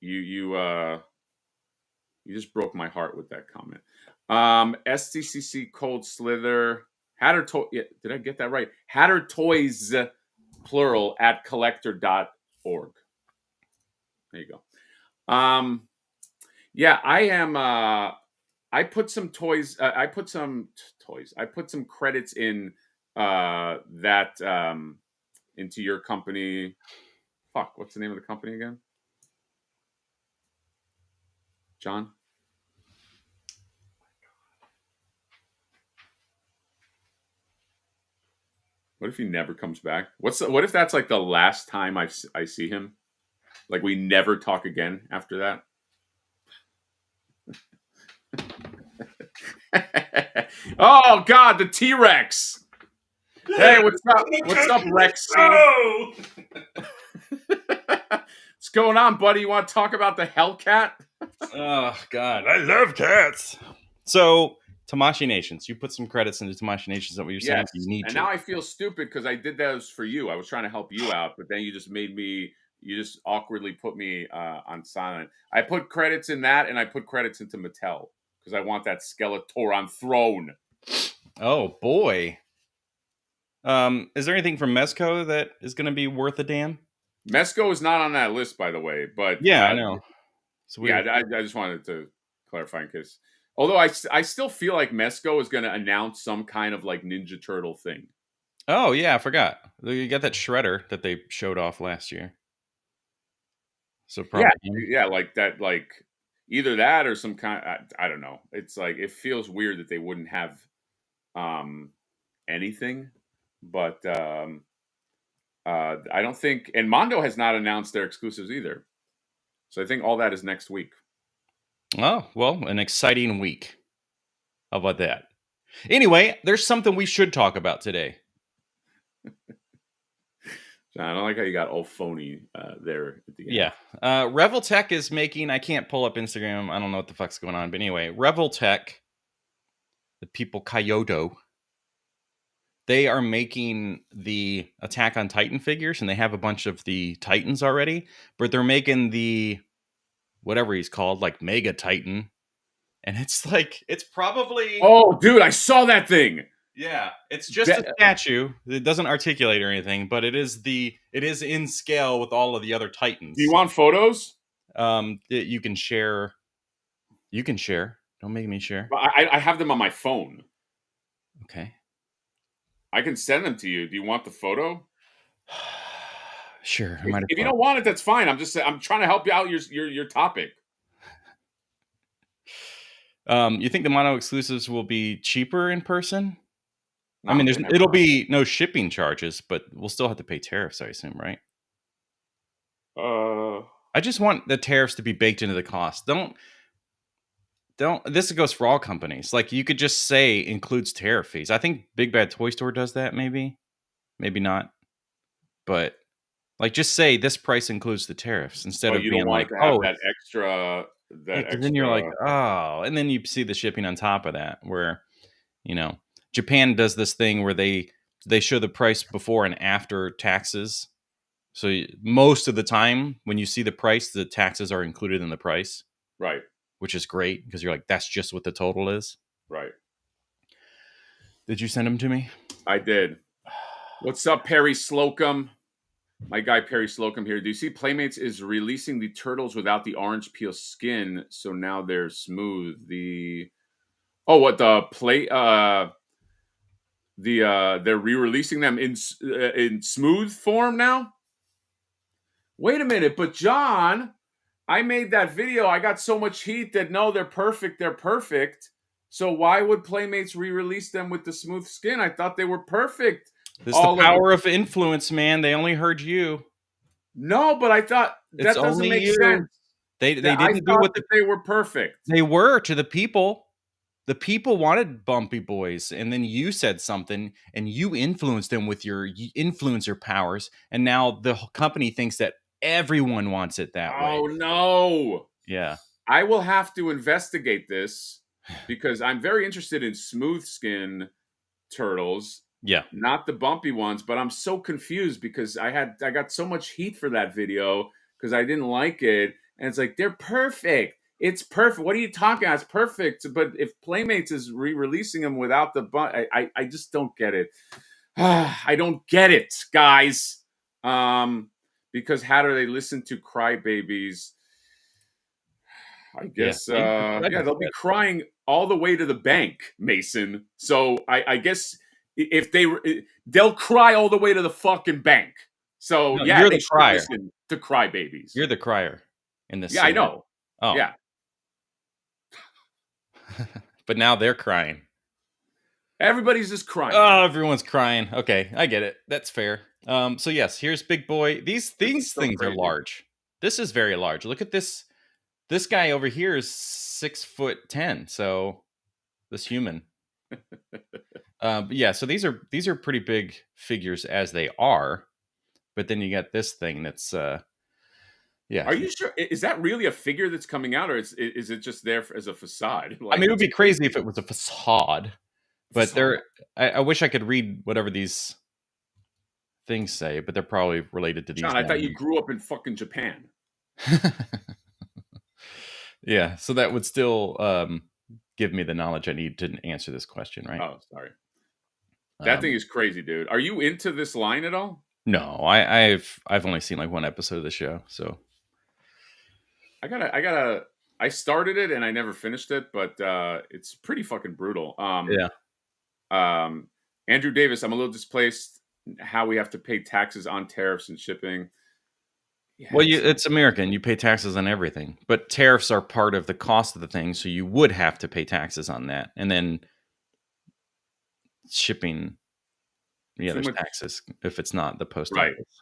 you just broke my heart with that comment. STCC Cold Slither Hatter Toy. Yeah, did I get that right? Hatter Toys plural @collector.org. There you go. Yeah, I am. I put some toys. I put some credits in that into your company. Fuck, what's the name of the company again? John? What if he never comes back? What if that's like the last time I see him? Like we never talk again after that? Oh God, the T-Rex! Hey, what's up? What's up, Rex? What's going on, buddy? You want to talk about the Hellcat? Oh God, I love cats. So Tamashii Nations. You put some credits into Tamashii Nations. That what you're saying? Yes, You need and to. now I feel stupid because I did those for you. I was trying to help you out, but then you just made me. You just awkwardly put me on silent. I put credits in that, and I put credits into Mattel because I want that Skeletor on throne. Oh boy. Is there anything from Mezco that is going to be worth a damn? Mezco is not on that list, by the way. But Yeah, I know. It's yeah, weird. I just wanted to clarify in case. Although I still feel like Mezco is going to announce some kind of like Ninja Turtle thing. Oh yeah, I forgot. You got that shredder that they showed off last year. So Yeah, probably him. yeah, like that, like either that or some kind. I don't know. It's like it feels weird that they wouldn't have anything, but I don't think. And Mondo has not announced their exclusives either, so I think all that is next week. Oh well, an exciting week. How about that? Anyway, there's something we should talk about today. I don't like how you got all phony there at the end. Yeah. Reveltech is making, I can't pull up Instagram. I don't know what the fuck's going on. But anyway, Reveltech, the people Kyoto, they are making the Attack on Titan figures, and they have a bunch of the Titans already, but they're making the whatever he's called, like Mega Titan. And it's like, it's probably. Oh, dude, I saw that thing. Yeah, it's just a statue. It doesn't articulate or anything, but it is in scale with all of the other Titans. Do you want photos? You can share. You can share. Don't make me share. I have them on my phone. Okay. I can send them to you. Do you want the photo? Sure. If you don't want it, that's fine. I'm trying to help you out your topic. You think the mono exclusives will be cheaper in person? No, I mean, it'll be no shipping charges, but we'll still have to pay tariffs, I assume, right? I just want the tariffs to be baked into the cost. Don't. This goes for all companies. Like, you could just say includes tariff fees. I think Big Bad Toy Store does that. Maybe not. But like, just say this price includes the tariffs instead of being like, oh, that extra. Then you're like, oh, and then you see the shipping on top of that, where Japan does this thing where they show the price before and after taxes. So most of the time when you see the price, the taxes are included in the price. Right. Which is great because you're like, that's just what the total is. Right. Did you send them to me? I did. What's up, Perry Slocum? My guy Perry Slocum here. Do you see Playmates is releasing the turtles without the orange peel skin, so now they're smooth. They're re-releasing them in smooth form now? Wait a minute, but John, I made that video. I got so much heat that no, they're perfect. They're perfect. So why would Playmates re-release them with the smooth skin? I thought they were perfect. This is the power of influence, man. They only heard you. No, but I thought that doesn't make sense. They didn't do what they were perfect. They were to the people. The people wanted bumpy boys, and then you said something, and you influenced them with your influencer powers, and now the company thinks that everyone wants it that way. Oh no! Yeah, I will have to investigate this because I'm very interested in smooth skin turtles. Yeah, not the bumpy ones, but I'm so confused because I got so much heat for that video because I didn't like it, and it's like they're perfect. It's perfect. What are you talking about? It's perfect. But if Playmates is re-releasing them without the I just don't get it. I don't get it, guys. Because how do they listen to crybabies? I guess they'll be crying all the way to the bank, Mason. So I guess if they'll cry all the way to the fucking bank. So you're the crier. Listen to crybabies. You're the crier in this. Yeah, segment. I know. Oh yeah. But now they're crying. Everybody's just crying. Oh, everyone's crying. Okay, I get it. That's fair. So yes, here's Big Boy. These things are large. This is very large. Look at this. This guy over here is 6'10". So this human. But yeah, so these are pretty big figures as they are. But then you got this thing that's Yeah. Are you sure? Is that really a figure that's coming out, or is it just there as a facade? I Like, mean, it would it's be crazy if it was a facade, but facade. I wish I could read whatever these things say, but they're probably related to these John, I down thought you grew up in fucking Japan. here. Yeah, so that would still give me the knowledge I need to answer this question, right? Oh, sorry. That thing Um, is crazy, dude. Are you into this line at all? no, I've only seen like one episode of the show, so I started it and I never finished it, but it's pretty fucking brutal. yeah. Um, Andrew Davis, I'm a little displaced how we have to pay taxes on tariffs and shipping. Yeah, Well, it's American. You pay taxes on everything, but tariffs are part of the cost of the thing, so you would have to pay taxes on that, and then shipping. Yeah, too there's much. taxes if it's not the post Right. office.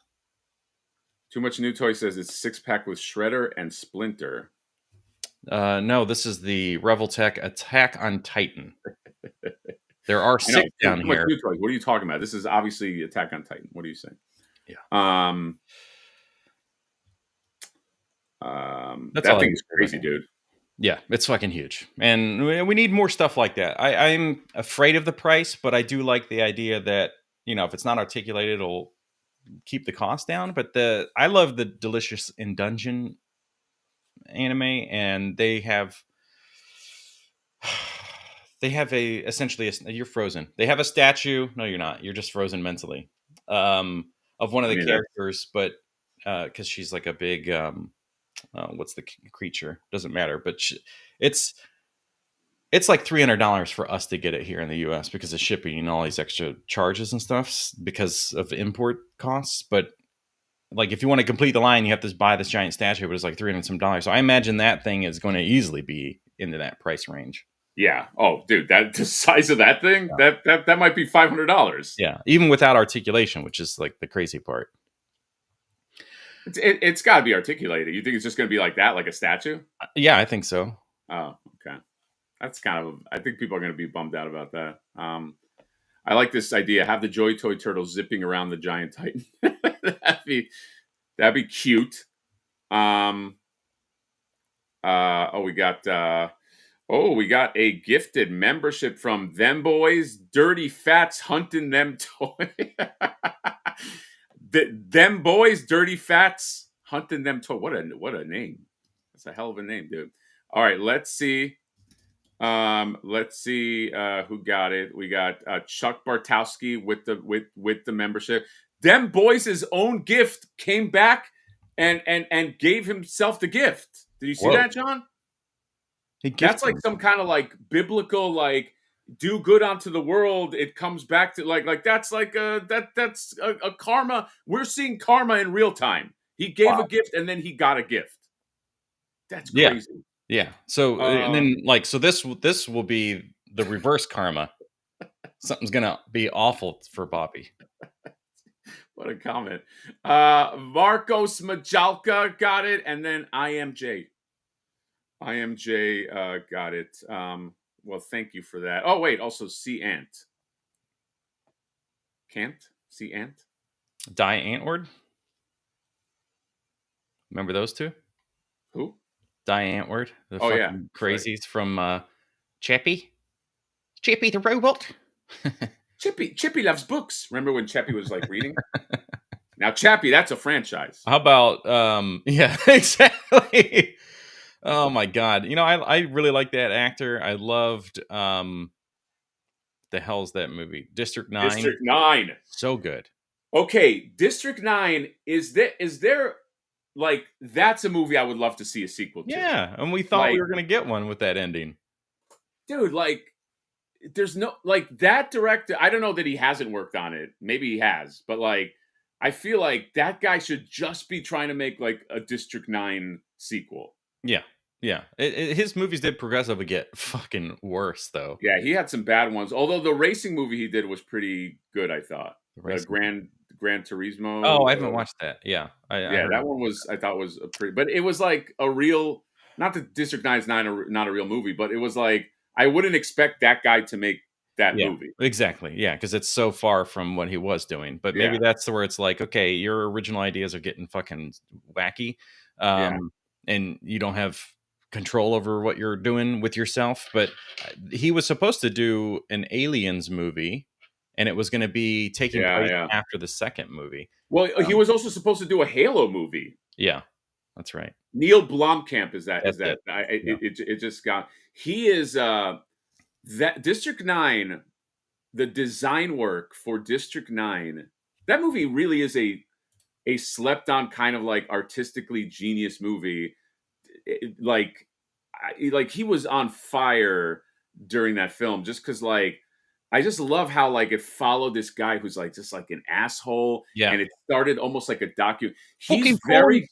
Too much new toy says it's 6-pack with Shredder and Splinter. No, this is the Revoltech Attack on Titan. There are I know. 6 down Too much here. new toys. What are you talking about? This is obviously Attack on Titan. What are you saying? Yeah. That's That all I thing can is say crazy, about that. dude. Yeah, it's fucking huge, and we need more stuff like that. I'm afraid of the price, but I do like the idea that if it's not articulated, it'll keep the cost down. But I love the Delicious in Dungeon anime, and they have essentially you're frozen. They have a statue. No, you're not. You're just frozen mentally of one of I the mean, characters, but because she's like a big what's the creature? Doesn't matter, but it's like $300 for us to get it here in the U.S. because of shipping and all these extra charges and stuff because of import costs. But like, if you want to complete the line, you have to buy this giant statue, but it's like $300 some dollars. So I imagine that thing is going to easily be into that price range. yeah. Oh, dude, the size of that thing, Yeah. that might be $500. Yeah, even without articulation, which is like the crazy part. It's got to be articulated. You think it's just going to be like that, like a statue? Yeah, I think so. Oh, okay. That's kind of. I think people are going to be bummed out about that. I like this idea. Have the Joy Toy Turtle zipping around the giant Titan. that'd be cute. We got a gifted membership from Them Boys, Dirty Fats Hunting Them Toy. Them Boys, Dirty Fats Hunting Them Toy. What a name. That's a hell of a name, dude. All right, let's see. Who got it. We got Chuck Bartowski with the membership. Them Boys' own gift came back and gave himself the gift. Did you see that, John? That's like some kind of like biblical, like, do good unto the world. It comes back to like that's like that's a karma. We're seeing karma in real time. He gave a gift and then he got a gift. That's crazy. Yeah. So and then this will be the reverse karma. Something's gonna be awful for Bobby. What a comment. Marcos Majalka got it, and then IMJ got it. Well, thank you for that. Oh, wait, also C Ant. C Ant? Die Antwoord. Remember those two? Who? Die Antwoord. The fucking crazies right. From Chappie the robot. Chippy loves books. Remember when Chappie was like reading? Now Chappie, that's a franchise. How about yeah, exactly. Oh my god. I really like that actor. I loved the hell's that movie? District 9. District 9. So good. Okay, District 9 is there like that's a movie I would love to see a sequel to. Yeah, and we thought we were going to get one with that ending. Dude, like there's no like that director, I don't know that he hasn't worked on it. Maybe he has, but like I feel like that guy should just be trying to make like a District 9 sequel. Yeah. Yeah. His movies did progressively get fucking worse, though. Yeah, he had some bad ones. Although the racing movie he did was pretty good, I thought. Gran Turismo. Oh, I haven't watched that. Yeah. That one was, I thought was a pretty, but it was like a real, not that District 9 is not a real movie, but it was like, I wouldn't expect that guy to make that movie. Exactly. Yeah, because it's so far from what he was doing. But maybe that's where it's like, okay, your original ideas are getting fucking wacky. Yeah. And you don't have control over what you're doing with yourself. But he was supposed to do an Aliens movie, and it was going to be taking place Yeah. after the second movie. Well, he was also supposed to do a Halo movie. Yeah, that's right. Neil Blomkamp is that That's it. Yeah. it just got he is that District 9, the design work for District 9. That movie really is a slept on kind of like artistically genius movie. Like he was on fire during that film just cuz like I just love how like it followed this guy who's like just like an asshole, Yeah. and it started almost like a docu. Fucking He's very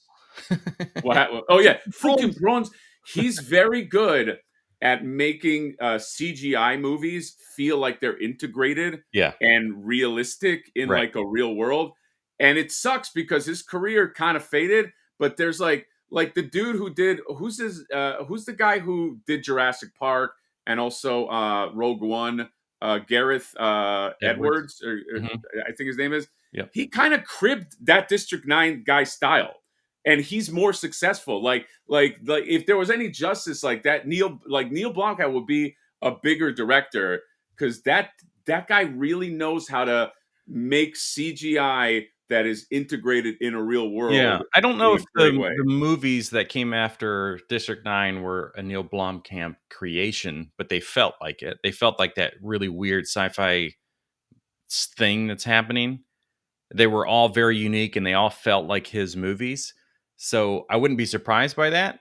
prawns. what? Oh yeah, Prawns. freaking bronze. He's very good at making CGI movies feel like they're integrated Yeah. and realistic in Right. like a real world. And it sucks because his career kind of faded. But there's like the dude who did who's the guy who did Jurassic Park and also Rogue One, Gareth Edwards, or Mhm. I think his name is. Yep. He kind of cribbed that District 9 guy style, and he's more successful. Like if there was any justice, like that, Neil Blomkamp would be a bigger director, because that guy really knows how to make CGI that is integrated in a real world. Yeah, I don't know in if a great way. the movies that came after District 9 were a Neil Blomkamp creation, but they felt like it. They felt like that really weird sci-fi thing that's happening. They were all very unique, and they all felt like his movies. So I wouldn't be surprised by that.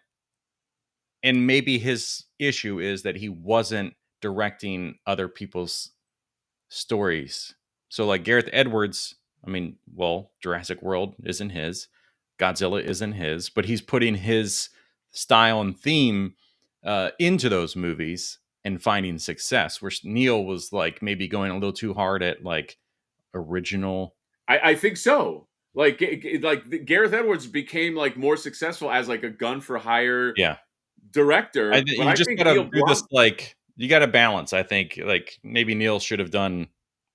And maybe his issue is that he wasn't directing other people's stories. So like Gareth Edwards, I mean, well, Jurassic World isn't his, Godzilla isn't his, but he's putting his style and theme into those movies and finding success. Where Neil was like maybe going a little too hard at like original. I think so. Like Gareth Edwards became like more successful as like a gun for hire Yeah, director. But you I just think gotta Neil do this like you gotta balance. I think like maybe Neil should have done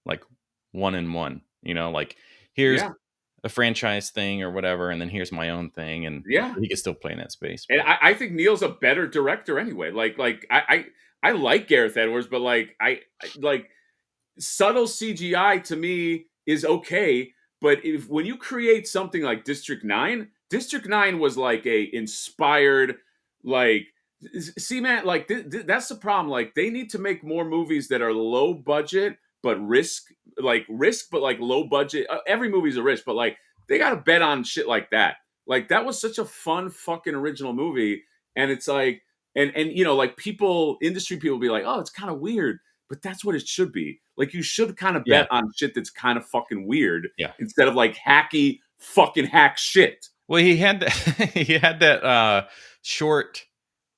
like 1 and 1. You know, like here's yeah. a franchise thing or whatever, and then here's my own thing, and Yeah. he could still play in that space. And But I think Neil's a better director anyway. I like Gareth Edwards, but like I like subtle CGI to me is okay. But if when you create something like District 9, District 9 was like a inspired, like see man, like that's the problem. Like they need to make more movies that are low budget but risk but like low budget. Every movie's a risk, but like they got to bet on shit like that. Like that was such a fun fucking original movie, and it's like and you know like industry people be like, oh, it's kind of weird, but that's what it should be. Like you should kind of yeah, bet on shit that's kind of fucking weird, yeah. instead of like hacky fucking hack shit. Well, he had that he had that short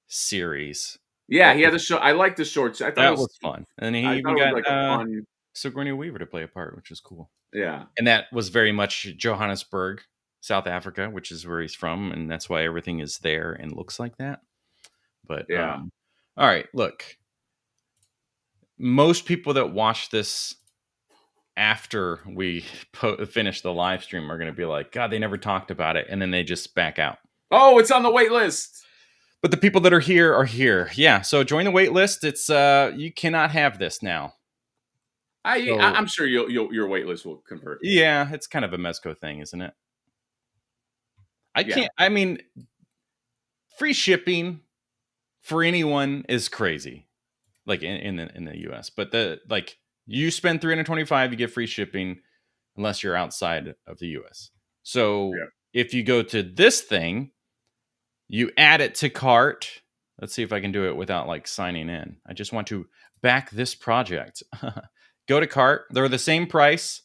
series. Yeah, he had a show. I like the shorts. I thought That it was was fun, and he I even thought it was got like a fun. Sigourney Weaver to play a part, which was cool. Yeah. And that was very much Johannesburg, South Africa, which is where he's from, and that's why everything is there and looks like that. But Yeah. all right, look. Most people that watch this after we finish the live stream are going to be like, God, they never talked about it, and then they just back out. Oh, it's on the wait list. But the people that are here are here. Yeah, so join the wait list. It's you cannot have this now. I'm sure your wait list will convert. Yeah, it's kind of a Mezco thing, isn't it? I can't. I mean, free shipping for anyone is crazy, like in the US. But you spend $325, you get free shipping, unless you're outside of the US. So if you go to this thing, you add it to cart. Let's see if I can do it without like signing in. I just want to back this project. Go to cart. They're the same price.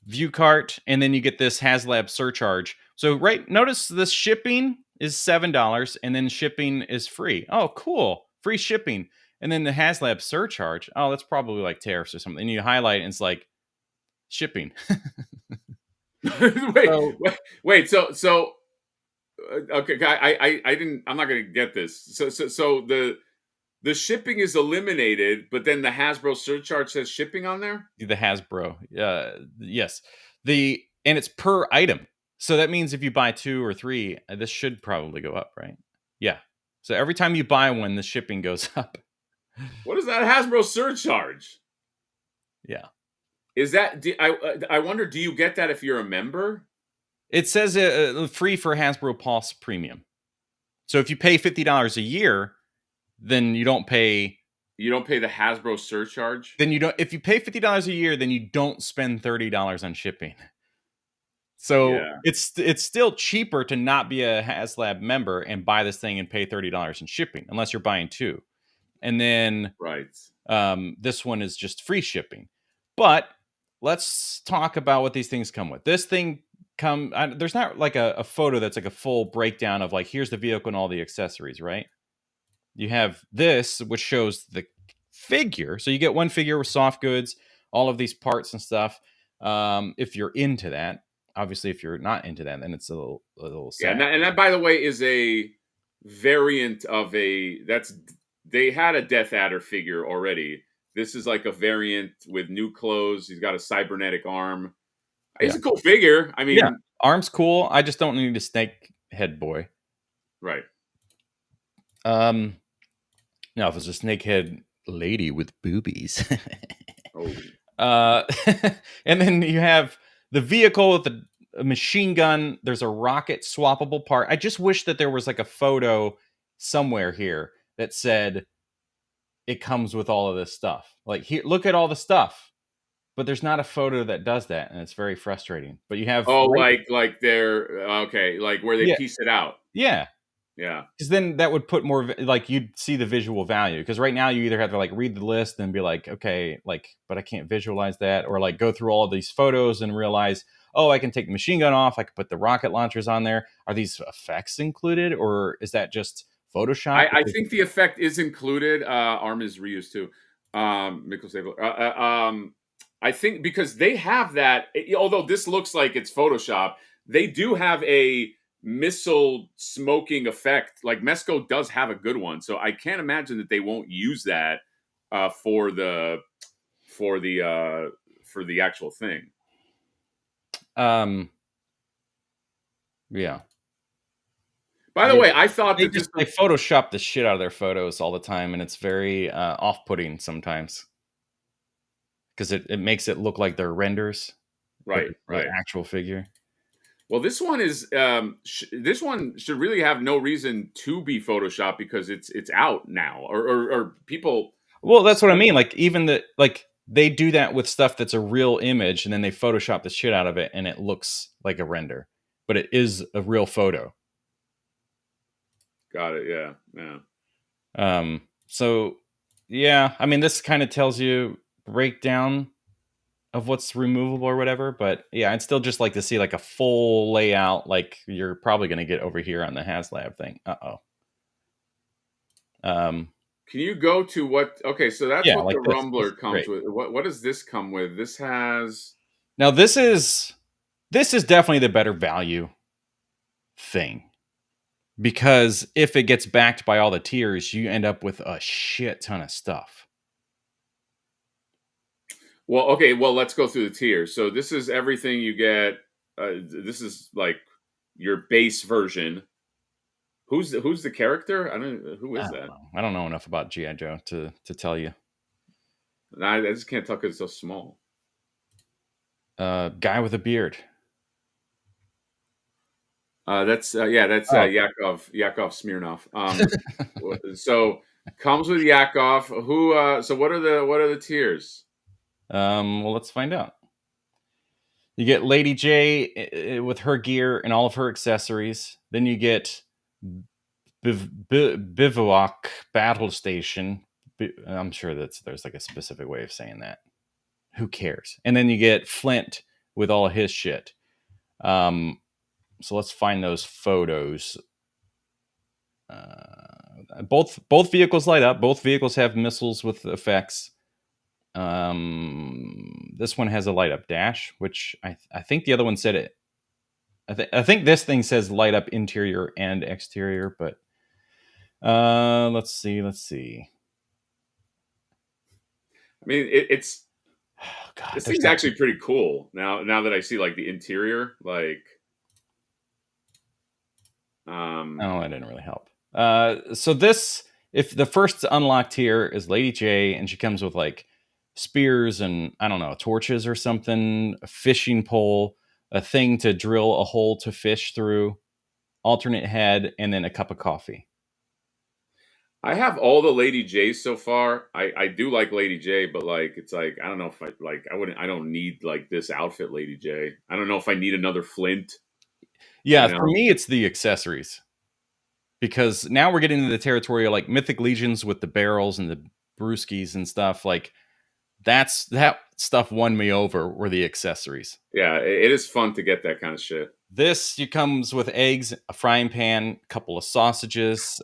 View cart, and then you get this HasLab surcharge. So notice the shipping is $7, and then shipping is free. Oh, cool. Free shipping. And then the HasLab surcharge. Oh, that's probably like tariffs or something. And you highlight, and it's like shipping. Wait. So okay, I didn't. I'm not going to get this. So the shipping is eliminated, but then the Hasbro surcharge says shipping on there. The Hasbro, yes. And it's per item. So that means if you buy 2 or 3, this should probably go up, right? Yeah. So every time you buy one, the shipping goes up. What is that Hasbro surcharge? Yeah. Is that I wonder, do you get that if you're a member? It says free for Hasbro Pulse Premium. So if you pay $50 a year, then you don't pay. You don't pay the Hasbro surcharge? Then you don't. If you pay $50 a year, then you don't spend $30 on shipping. So Yeah. it's still cheaper to not be a HasLab member and buy this thing and pay $30 in shipping, unless you're buying 2. And then Right. this one is just free shipping. But let's talk about what these things come with. This thing there's not like a photo that's like a full breakdown of like, here's the vehicle and all the accessories, right? You have this, which shows the figure. So you get one figure with soft goods, all of these parts and stuff. If you're into that. Obviously, if you're not into that, then it's a little sad. Yeah, and that, by the way, is a variant of they had a Death Adder figure already. This is like a variant with new clothes. He's got a cybernetic arm. He's a cool figure. I mean, yeah, arm's cool. I just don't need a snake head boy. Right. Now, if it's a snakehead lady with boobies. Oh. And then you have the vehicle with the machine gun. There's a rocket swappable part. I just wish that there was like a photo somewhere here that said it comes with all of this stuff. Like, here, look at all the stuff. But there's not a photo that does that, and it's very frustrating. But you have like they're okay, like where they piece it out. Yeah. Yeah. Because then that would put more, like, you'd see the visual value. Because right now you either have to like read the list and be like, okay, like, but I can't visualize that, or like go through all of these photos and realize, oh, I can take the machine gun off. I can put the rocket launchers on there. Are these effects included, or is that just Photoshop? I think the effect is included. Arm is reused too. Mikkel Stabler. I think because they have that, although this looks like it's Photoshop, they do have a missile smoking effect. Like Mezco does have a good one, so I can't imagine that they won't use that for the actual thing. Yeah. By the way, I thought they Photoshop the shit out of their photos all the time, and it's very off-putting sometimes because it makes it look like they're renders, right, the actual figure. Well, this one is this one should really have no reason to be Photoshopped because it's out now, or people. Well, that's what I mean. Like, even they do that with stuff that's a real image, and then they Photoshop the shit out of it, and it looks like a render, but it is a real photo. Got it. Yeah. So, yeah, I mean, this kind of tells you breakdown of what's removable or whatever, but yeah, I'd still just like to see like a full layout, like you're probably going to get over here on the HasLab thing. Can you go to what? Okay, so that's what like the Rumbler comes with. What does this come with? This has. Now this is definitely the better value thing. Because if it gets backed by all the tiers, you end up with a shit ton of stuff. Well, okay. Well, let's go through the tiers. So this is everything you get. This is like your base version. Who's the character? Who is that? I don't know enough about G.I. Joe to tell you. I just can't tell because it's so small. Guy with a beard. That's Yakov Smirnov. So comes with Yakov. Who? So what are the tiers? Well, let's find out. You get Lady J with her gear and all of her accessories. Then you get Bivouac Battle Station. I'm sure there's like a specific way of saying that. Who cares? And then you get Flint with all his shit. So let's find those photos. Both vehicles light up. Both vehicles have missiles with effects. This one has a light up dash, which I think the other one said it. I think this thing says light up interior and exterior, but let's see. I mean, it's this thing's actually pretty cool. Now that I see like the interior, like Oh, that didn't really help. So this, if the first unlocked tier is Lady J, and she comes with like spears and I don't know, torches or something, a fishing pole, a thing to drill a hole to fish through, alternate head, and then a cup of coffee. I have all the Lady J's so far. I do like Lady J, but like it's like I don't know if I don't need like this outfit Lady J. I don't know if I need another Flint. Yeah, You for know? me, it's the accessories. Because now we're getting into the territory of like Mythic Legions with the barrels and the brewskis and stuff. Like that stuff won me over were the accessories. Yeah, it is fun to get that kind of shit. This comes with eggs, a frying pan, a couple of sausages,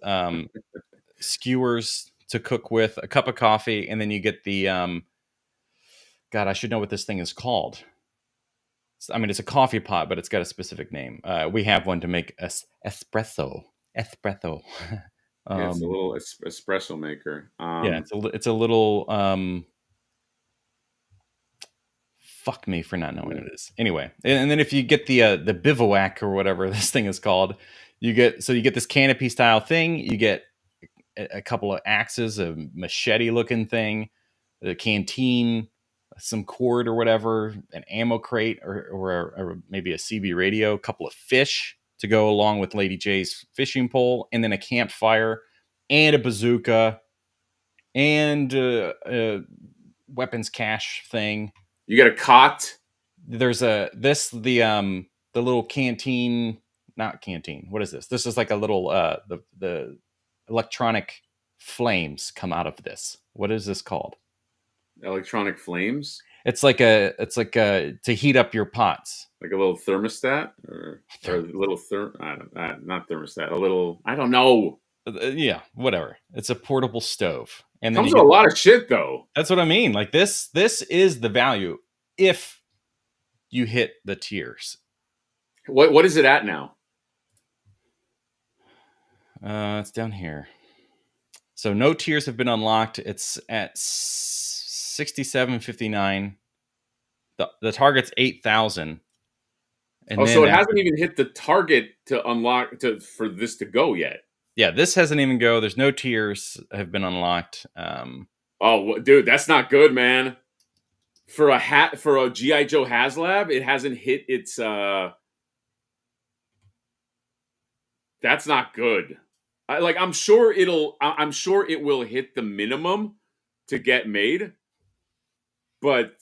skewers to cook with, a cup of coffee, and then you get the God, I should know what this thing is called. I mean, it's a coffee pot, but it's got a specific name. We have one to make espresso. Espresso. Yeah, it's a little espresso maker. Yeah, it's a little fuck me for not knowing what it is. Anyway, and then if you get the bivouac or whatever this thing is called, you get this canopy style thing. You get a couple of axes, a machete looking thing, a canteen, some cord or whatever, an ammo crate, or maybe a CB radio, a couple of fish to go along with Lady J's fishing pole, and then a campfire and a bazooka and a weapons cache thing. You get a cot. There's the little canteen, not canteen. What is this? This is like a little the electronic flames come out of this. What is this called? Electronic flames. It's like a to heat up your pots. Like a little thermostat or a little not thermostat. A little, I don't know. Yeah, whatever. It's a portable stove. And then Comes with a lot of shit though. That's what I mean. Like this is the value if you hit the tiers. What is it at now? It's down here. So no tiers have been unlocked. It's at 67.59. The target's 8,000. So it hasn't even hit the target to unlock for this to go yet. Yeah, this hasn't even go. There's no tiers have been unlocked. Oh, dude, that's not good, man. For a GI Joe HasLab, it hasn't hit its. That's not good. I'm sure it will hit the minimum to get made, but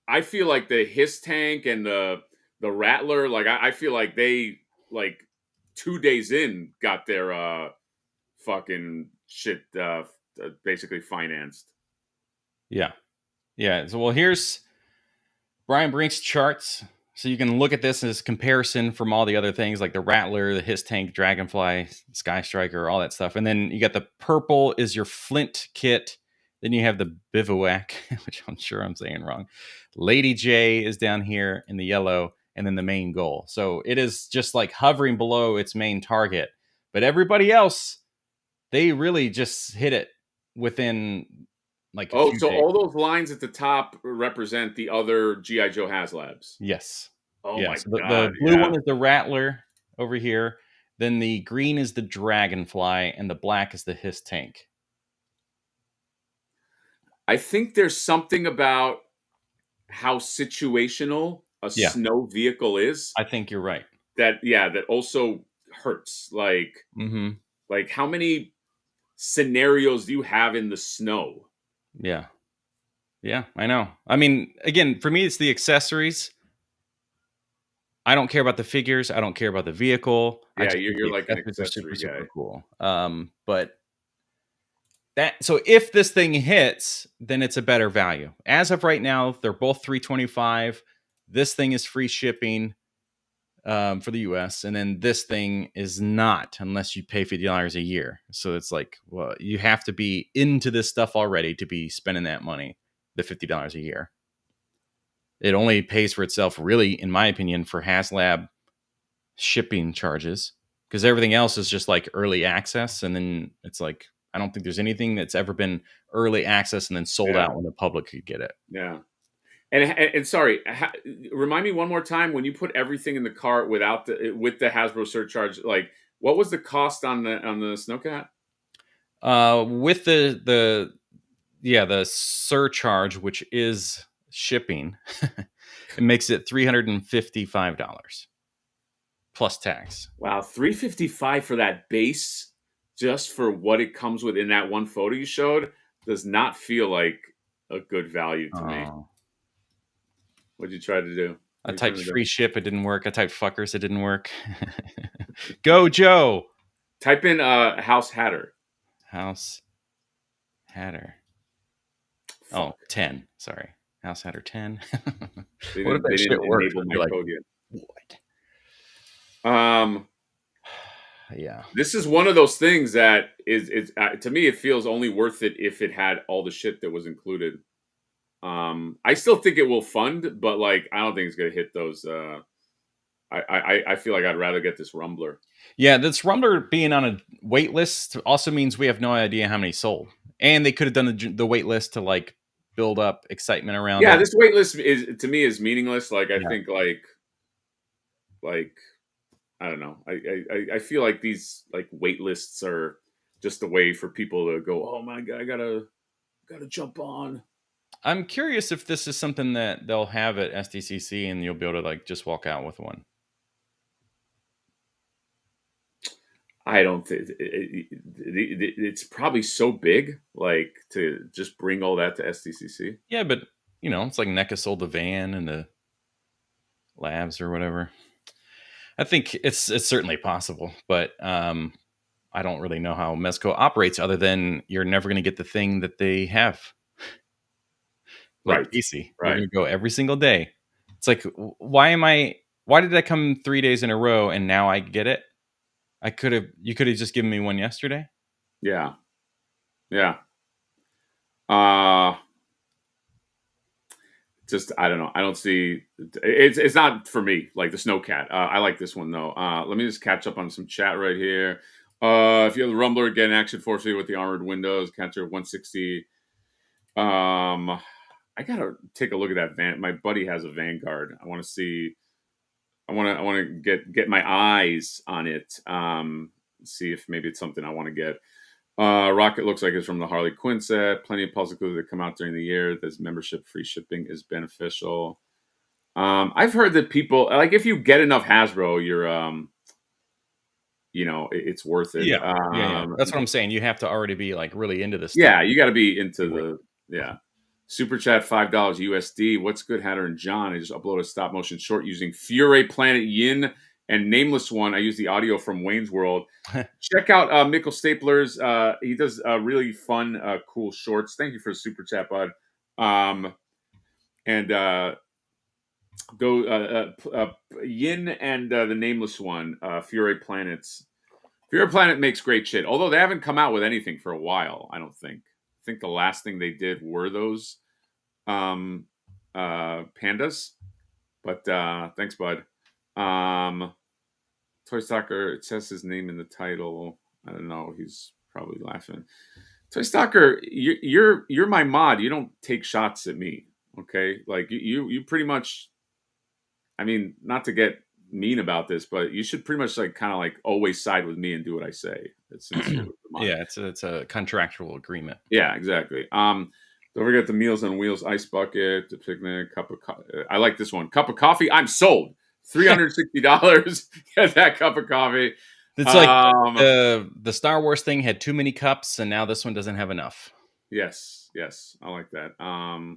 I feel like the Hiss tank and the Rattler, like I feel like they 2 days in got their fucking shit basically financed. Yeah. So well, here's Brian Brink's charts. So you can look at this as comparison from all the other things like the Rattler, the Hiss Tank, Dragonfly, Sky Striker, all that stuff. And then you got the purple is your Flint kit. Then you have the Bivouac, which I'm sure I'm saying wrong. Lady J is down here in the yellow, and then the main goal. So it is just like hovering below its main target. But everybody else, they really just hit it within like so days. All those lines at the top represent the other GI Joe HasLabs. Yes. Oh my so god! The blue one is the Rattler over here. Then the green is the Dragonfly, and the black is the Hiss Tank. I think there's something about how situational a snow vehicle is. I think you're right. That also hurts. Like how many scenarios do you have in the snow? Yeah, I know. I mean, again, for me, it's the accessories. I don't care about the figures. I don't care about the vehicle. Yeah, you're like an accessory guy. Super cool. But so if this thing hits, then it's a better value. As of right now, they're both $325. This thing is free shipping for the US, and then this thing is not unless you pay $50 a year. So it's like, well, you have to be into this stuff already to be spending that money, the $50 a year. It only pays for itself, really, in my opinion, for HasLab shipping charges, because everything else is just like early access, and then it's like, I don't think there's anything that's ever been early access and then sold out when the public could get it. Yeah. And sorry, remind me one more time, when you put everything in the cart with the Hasbro surcharge, like What was the cost on the Snowcat? With the surcharge, which is shipping, it makes it $355 plus tax. Wow, $355 for that base, just for what it comes with in that one photo you showed, does not feel like a good value to me. What'd you try to do? I typed free ship, it didn't work. I typed fuckers, it didn't work. Go Joe. Type in House Hatter. House Hatter. Oh, 10. Sorry. House Hatter 10. What if that shit worked? Like, code yet. What? Yeah. This is one of those things that is to me, it feels only worth it if it had all the shit that was included. I still think it will fund, but like I don't think it's gonna hit those. I feel like I'd rather get this Rumbler. Yeah, this Rumbler being on a wait list also means we have no idea how many sold, and they could have done the wait list to like build up excitement around. Yeah, it. This wait list is to me is meaningless. Like I think like I don't know. I feel like these like wait lists are just a way for people to go, oh my god, I gotta jump on. I'm curious if this is something that they'll have at SDCC and you'll be able to like just walk out with one. I don't think it's probably so big, like to just bring all that to SDCC. Yeah, but you know, it's like NECA sold the van and the labs or whatever. I think it's certainly possible, but I don't really know how Mezco operates other than you're never going to get the thing that they have. Like right. easy. Right. You're going to go every single day. It's like, why did I come 3 days in a row and now I get it? You could have just given me one yesterday. Yeah. Yeah. Just, I don't know. I don't see it's not for me, like the Snowcat. I like this one though. Let me just catch up on some chat right here. If you have the Rumbler, again, action force with the armored windows, catcher 160. I gotta take a look at that van. My buddy has a Vanguard. I want to see. I want to get my eyes on it. See if maybe it's something I want to get. Rocket looks like it's from the Harley Quinn set. Plenty of puzzle clues that come out during the year. This membership free shipping is beneficial. I've heard that people like if you get enough Hasbro, you're you know, it's worth it. Yeah, yeah. That's what I'm saying. You have to already be like really into this. Yeah, you got to be into Super chat $5 USD. What's good, Hatter and John? I just uploaded a stop motion short using Fury Planet Yin and Nameless One. I use the audio from Wayne's World. Check out Mikkel Stapler's. He does really fun, cool shorts. Thank you for the super chat, bud. And go Yin and the Nameless One, Fury Planets. Fury Planet makes great shit. Although they haven't come out with anything for a while, I don't think. I think the last thing they did were those pandas. But thanks, bud. Toy Stalker, it says his name in the title. I don't know. He's probably laughing. Toy Stalker, you're my mod. You don't take shots at me. Okay? Like you pretty much, I mean, not to get mean about this, but you should pretty much like kind of like always side with me and do what I say. Yeah, it's a contractual agreement. Yeah, exactly. Don't forget the Meals on Wheels ice bucket, the picnic, cup of coffee. I like this one. Cup of coffee. I'm sold. $360. Get that cup of coffee. It's like the Star Wars thing had too many cups, and now this one doesn't have enough. Yes, I like that. Wow,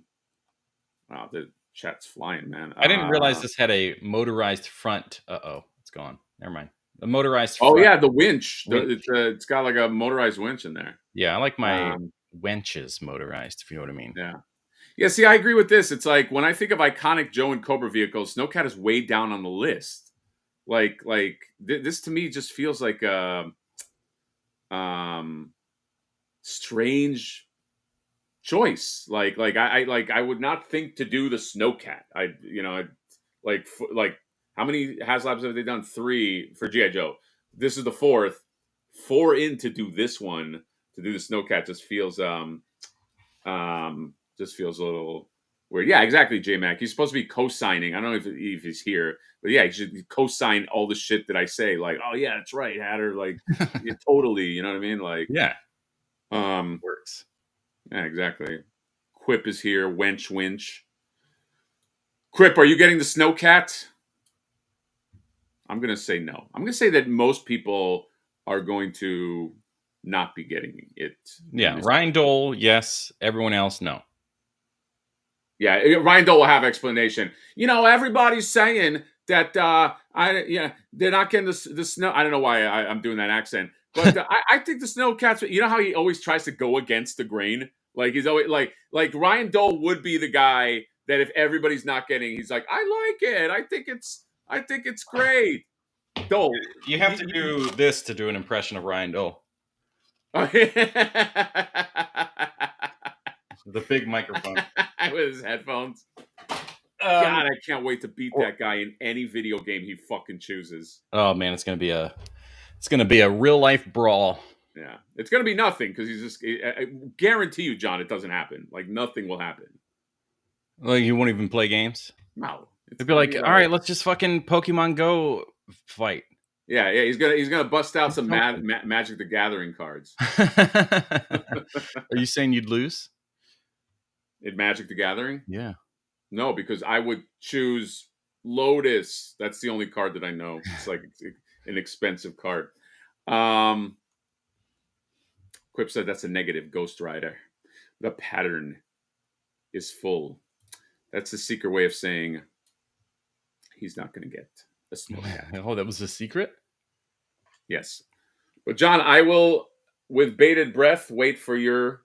the chat's flying, man. I didn't realize this had a motorized front. It's gone. Never mind. The motorized front. Oh yeah, the winch. It's got like a motorized winch in there. Yeah, I like my winches motorized, if you know what I mean. Yeah, see, I agree with this. It's like when I think of iconic Joe and Cobra vehicles, Snowcat is way down on the list. Like this to me just feels like a strange choice. Like I would not think to do the Snowcat. Like how many HasLabs have they done? 3 for G.I. Joe. This is the 4th. 4 in to do this one. To do the Snowcat just feels a little Weird. Yeah, exactly, J-Mac. He's supposed to be co-signing. I don't know if he's here, but yeah, he should co-sign all the shit that I say. Like, oh yeah, that's right, Hatter. Like, yeah, totally. You know what I mean? Like, Yeah, works. Yeah, exactly. Quip is here. Wench, winch. Quip, are you getting the Snowcat? I'm gonna say no. I'm gonna say that most people are going to not be getting it. Yeah, Ryan Dole, yes. Everyone else, no. Yeah, Ryan Dole will have explanation. You know, everybody's saying that they're not getting the snow. I don't know why I'm doing that accent, but I think the Snowcats. You know how he always tries to go against the grain. Like he's always like Ryan Dole would be the guy that if everybody's not getting, he's like, I like it. I think it's great. Dole, you have to do this to do an impression of Ryan Dole. The big microphone with his headphones. God, I can't wait to beat that guy in any video game he fucking chooses. Oh man, it's gonna be a real life brawl. Yeah, it's gonna be nothing because he's just. I guarantee you, John, it doesn't happen. Like nothing will happen. Like you won't even play games. No, it'd be like, all right, let's just fucking Pokemon Go fight. Yeah, he's gonna bust out some Magic the Gathering cards. Are you saying you'd lose in Magic the Gathering? Yeah. No, because I would choose Lotus. That's the only card that I know. It's like an expensive card. Quip said that's a negative. Ghost Rider. The pattern is full. That's the secret way of saying he's not going to get a Snowcat. Oh, that was a secret? Yes. But John, I will, with bated breath, wait for your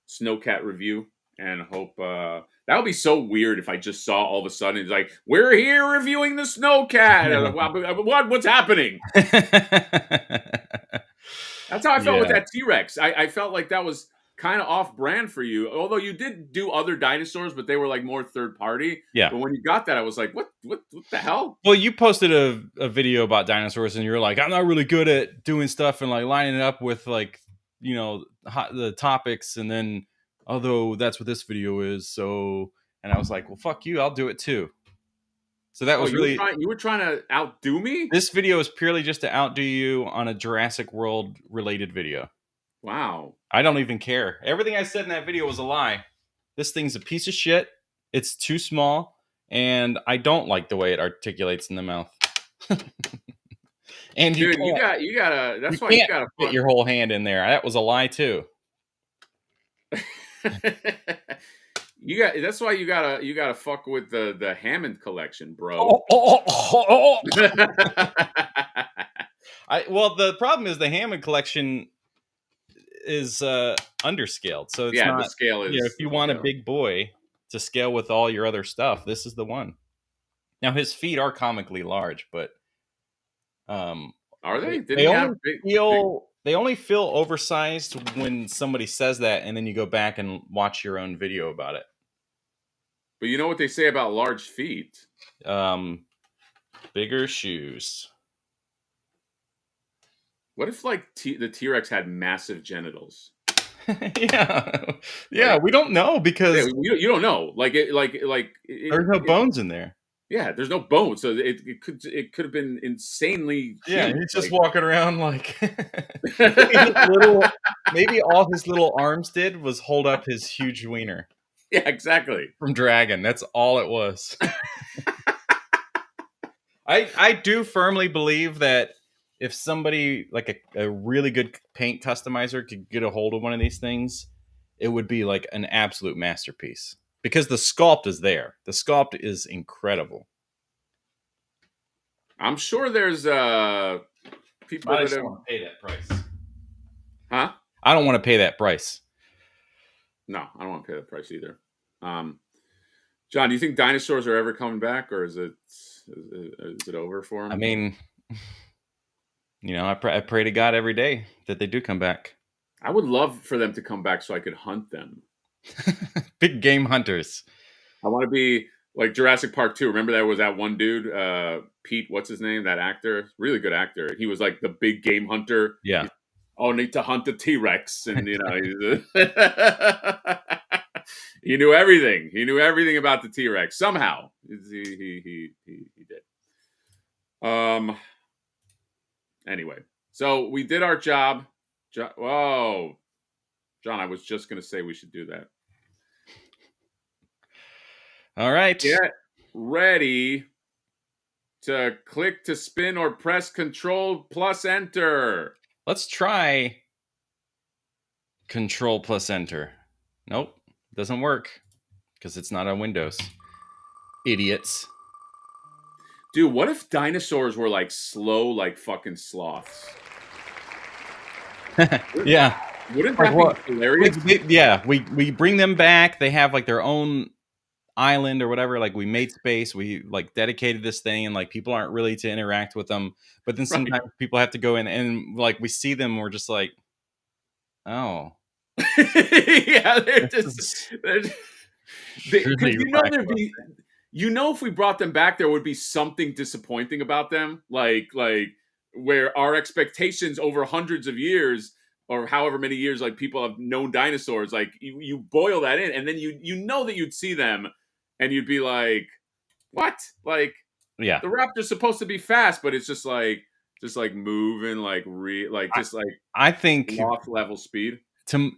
Snowcat review and hope that would be so weird if I just saw all of a sudden it's like, we're here reviewing the Snowcat. What's happening? That's how I felt with that T-Rex. I felt like that was kind of off-brand for you, although you did do other dinosaurs, but they were like more third-party. Yeah. But when you got that, I was like, what the hell? Well, you posted a video about dinosaurs, and you're like, I'm not really good at doing stuff and like lining it up with like, you know, the topics, and then although that's what this video is, so, and I was like, well, fuck you, I'll do it too. So that was really you were trying to outdo me. This video is purely just to outdo you on a Jurassic World related video. Wow. I don't even care. Everything I said in that video was a lie. This thing's a piece of shit. It's too small, and I don't like the way it articulates in the mouth. And dude, you gotta. That's why you gotta put your whole hand in there. That was a lie too. That's why you gotta fuck with the Hammond collection, bro. Well, the problem is the Hammond collection is underscaled, so it's not, the scale is. You know, if you want a big boy to scale with all your other stuff, this is the one. Now his feet are comically large, but are they? They only feel oversized when somebody says that, and then you go back and watch your own video about it. But you know what they say about large feet? Bigger shoes. What if like the T-Rex had massive genitals? Yeah. We don't know because you don't know. There's no bones in there. Yeah, there's no bones, so it could have been insanely. Yeah, huge. He's just walking around like maybe all his little arms did was hold up his huge wiener. Yeah, exactly. From Dragon, that's all it was. I do firmly believe that if somebody like a really good paint customizer could get a hold of one of these things, it would be like an absolute masterpiece. Because the sculpt is there. The sculpt is incredible. I'm sure there's people that don't want to pay that price. Huh? I don't want to pay that price. No, I don't want to pay that price either. John, do you think dinosaurs are ever coming back, or is it over for them? I mean, you know, I pray to God every day that they do come back. I would love for them to come back so I could hunt them. Big game hunters. I want to be like Jurassic Park 2. Remember that was that one dude, Pete, what's his name? That actor, really good actor. He was like the big game hunter. Yeah. Need to hunt the T-Rex, and you know, He knew everything. He knew everything about the T-Rex. Somehow, he did. Anyway, so we did our job. Whoa, John! I was just gonna say we should do that. All right. Get ready to click to spin or press Control plus Enter. Let's try Control plus Enter. Nope, doesn't work because it's not on Windows. Idiots. Dude, what if dinosaurs were like slow, like fucking sloths? Yeah. Wouldn't that be hilarious? We bring them back. They have like their own island or whatever. Like we made space. We like dedicated this thing, and like people aren't really to interact with them. But then sometimes people have to go in, and like we see them. We're just like, oh, yeah, they're just. You know, if we brought them back, there would be something disappointing about them, like where our expectations over hundreds of years or however many years, like people have known dinosaurs, like you boil that in, and then you know that you'd see them, and you'd be like, what? Like, yeah, the Raptor's supposed to be fast, but it's just like moving, I think loft level speed.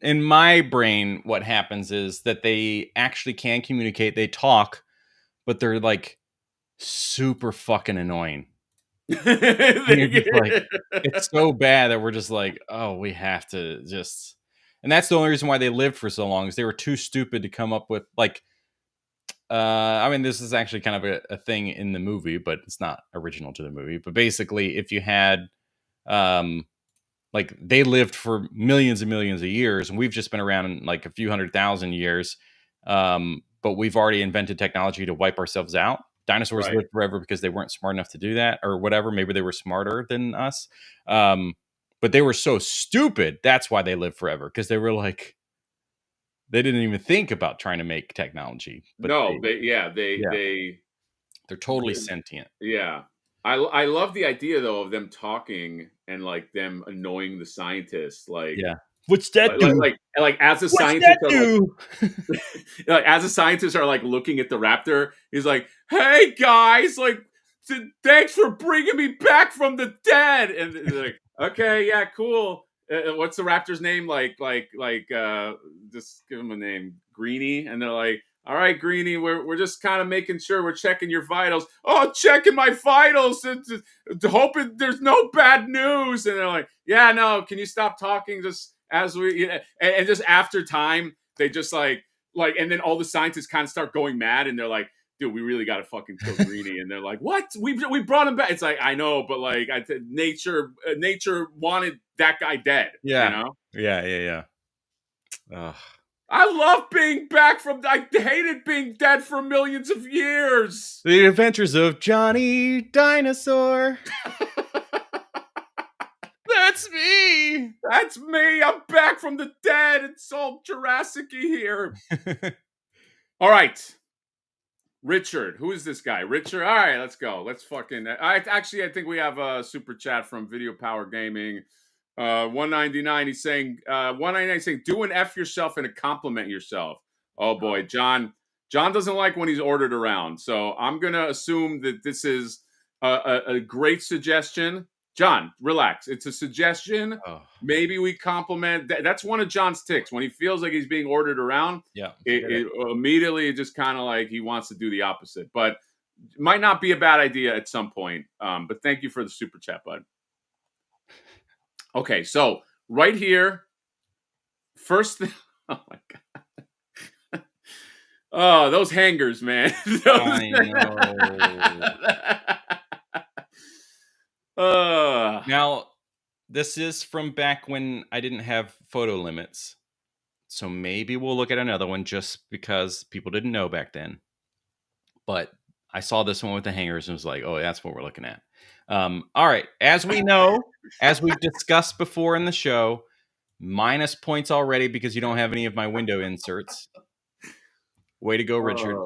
In my brain, what happens is that they actually can communicate. They talk, but they're like super fucking annoying. It's so bad that we're just like, oh, we have to just. And that's the only reason why they lived for so long, is they were too stupid to come up with like. I mean, this is actually kind of a thing in the movie, but it's not original to the movie. But basically, if you had, like they lived for millions and millions of years, and we've just been around in like a few 100,000 years. But we've already invented technology to wipe ourselves out. Dinosaurs lived forever because they weren't smart enough to do that, or whatever. Maybe they were smarter than us. But they were so stupid. That's why they lived forever, because they were like, they didn't even think about trying to make technology. But they're totally sentient. Yeah. I love the idea though of them talking and like them annoying the scientists. Like, yeah, what's that do? Like as a scientist, like, as a scientist are like looking at the raptor, he's like, "Hey guys, like, thanks for bringing me back from the dead." And they're like, "Okay, yeah, cool. What's the raptor's name? Just give him a name, Greenie." And they're like, "All right, Greenie, we're just kind of making sure we're checking your vitals." "Oh, checking my vitals, hoping there's no bad news." And they're like, "Yeah, no, can you stop talking just as we," and just after time, they just like, and then all the scientists kind of start going mad, and they're like, "Dude, we really got to fucking kill Greenie." And they're like, "What? We brought him back." It's like, I know, but like, nature wanted that guy dead. Yeah. You know? Yeah. I love being back from. I hated being dead for millions of years. The Adventures of Johnny Dinosaur. That's me. That's me. I'm back from the dead. It's all Jurassic-y here. All right. Richard. Who is this guy? Richard. All right, let's go. Let's fucking. I think we have a super chat from Video Power Gaming. 199. He's saying 199 saying, "Do an F yourself and a compliment yourself." Oh boy, John doesn't like when he's ordered around. So I'm gonna assume that this is a great suggestion. John, relax. It's a suggestion. Oh. Maybe we compliment. That's one of John's ticks. When he feels like he's being ordered around, it immediately just kind of like he wants to do the opposite. But it might not be a bad idea at some point. But thank you for the super chat, bud. Okay, so right here, first thing. Oh my god. Oh, those hangers, man. I know. Now, this is from back when I didn't have photo limits. So maybe we'll look at another one just because people didn't know back then. But I saw this one with the hangers and was like, oh, that's what we're looking at. All right. As we know, as we've discussed before in the show, minus points already because you don't have any of my window inserts. Way to go, Richard.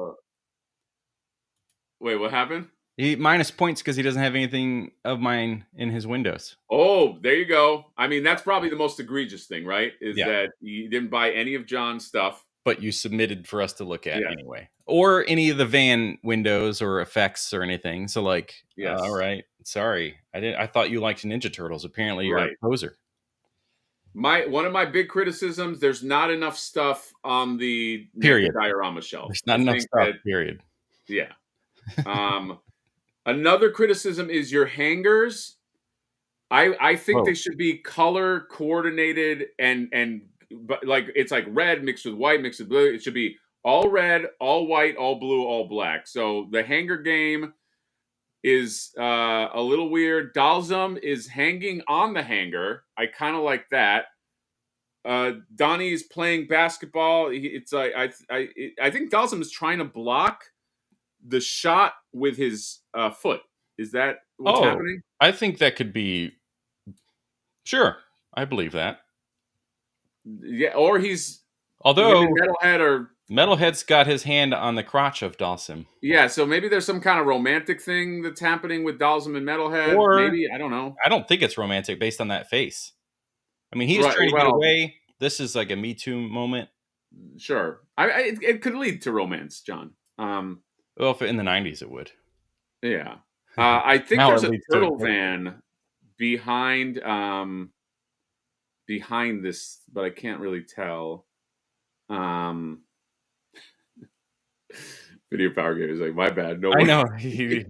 Wait, what happened? He minus points because he doesn't have anything of mine in his windows. Oh, there you go. I mean, that's probably the most egregious thing, right? Is that you didn't buy any of John's stuff. but you submitted for us to look at Yeah. anyway, or any of the van windows or effects or anything. So like, Yes. all right, sorry, I thought you liked Ninja Turtles. Apparently, you're a poser. One of my big criticisms: there's not enough stuff on the Period. NECA diorama shelf. There's not enough stuff. Period. Yeah. Another criticism is your hangers. I think they should be color coordinated but like it's like red mixed with white mixed with blue. It should be all red, all white, all blue, all black. So the hanger game is a little weird. Dalsum is hanging on the hanger. I kind of like that. Donnie's playing basketball. It's like I think Dalsum is trying to block the shot with his foot. Is that what's happening? I think that could be. Sure, I believe that. Yeah, or he's although Metalhead's got his hand on the crotch of Dalsum. Yeah, so maybe there's some kind of romantic thing that's happening with Dalsum and Metalhead. Or maybe I don't know. I don't think it's romantic based on that face. I mean, he's trying to get away. This is like a Me Too moment. Sure, it could lead to romance, John. Well, if in the 90s it would. Yeah, I think there's a turtle van behind this, but I can't really tell. Video Power Game is like, my bad. No, I know he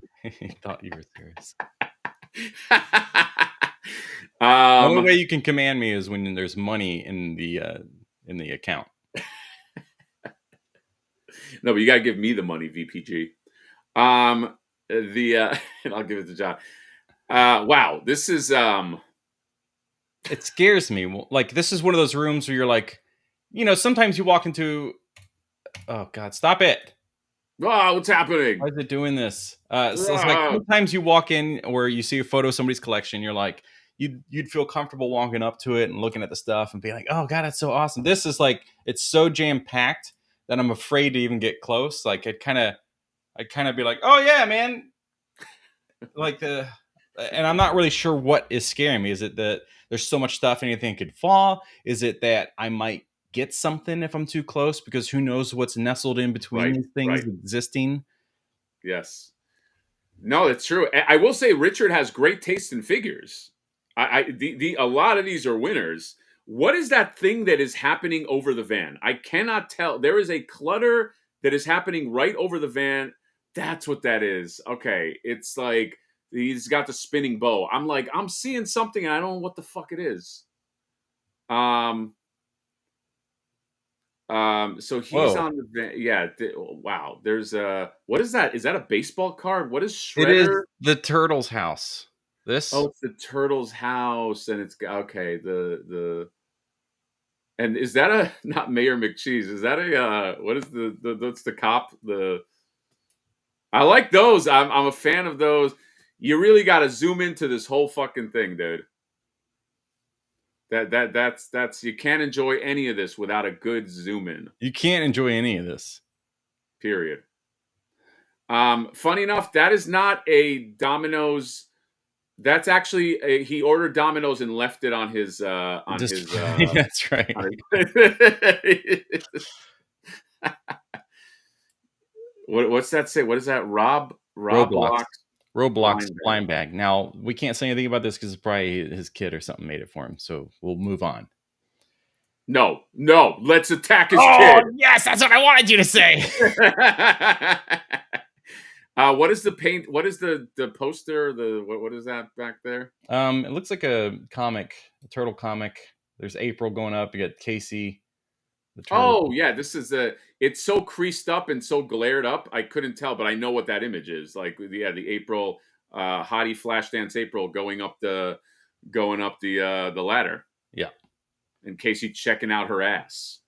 thought you were serious. The only way you can command me is when there's money in the account. No, but you gotta give me the money, VPG. And I'll give it to John. Wow, this is it scares me. Like, this is one of those rooms where you're like, sometimes you walk into, oh God, stop it. Oh, what's happening? Why is it doing this? So it's like sometimes you walk in where you see a photo of somebody's collection, you're like, you'd feel comfortable walking up to it and looking at the stuff and being like, oh God, that's so awesome. This is like, it's so jam-packed that I'm afraid to even get close. Like, I'd kind of be like, oh yeah, man. Like and I'm not really sure what is scaring me. Is it that there's so much stuff, anything could fall? Is it that I might get something if I'm too close? Because who knows what's nestled in between these things existing? Yes. No, it's true. I will say Richard has great taste in figures. A lot of these are winners. What is that thing that is happening over the van? I cannot tell. There is a clutter that is happening right over the van. That's what that is. Okay. It's like he's got the spinning bow. I'm like, I'm seeing something and I don't know what the fuck it is. So he's on the van. Yeah. Wow. There's what is that? Is that a baseball card? What is Shredder? It is the Turtles' house. This? Oh, it's the Turtles' house, and it's okay. And is that not Mayor McCheese? Is that what is that's the cop? I like those. I'm a fan of those. You really got to zoom into this whole fucking thing, dude. That's you can't enjoy any of this without a good zoom in. You can't enjoy any of this. Period. Funny enough, that is not a Domino's. That's actually he ordered Domino's and left it on his That's right. What's that say? What is that? Roblox blind bag. Now we can't say anything about this because probably his kid or something made it for him. So we'll move on. No, let's attack his kid. Yes, that's what I wanted you to say. What is the paint? What is the poster? What is that back there? It looks like a comic, a turtle comic. There's April going up. You got Casey. Oh yeah, this is it's so creased up and so glared up. I couldn't tell, but I know what that image is. Like the April hottie Flashdance April going up the ladder. Yeah, and Casey checking out her ass.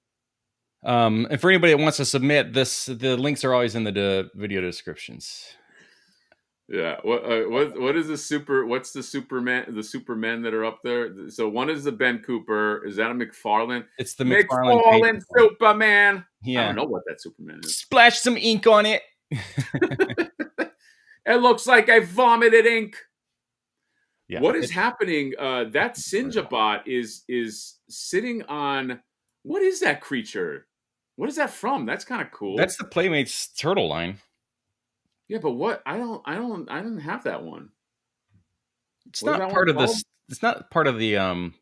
And for anybody that wants to submit this, the links are always in the video descriptions. Yeah. What is what's the Superman? The Supermen that are up there. So one is the Ben Cooper. Is that a McFarlane? It's the McFarlane Superman. Yeah. I don't know what that Superman is. Splash some ink on it. It looks like I vomited ink. Yeah. What is happening? That Sinjabot is sitting on. What is that creature? What is that from? That's kind of cool. That's the Playmates turtle line. Yeah, but what? I don't have that one. It's What is not that one part of called? this. It's not part of the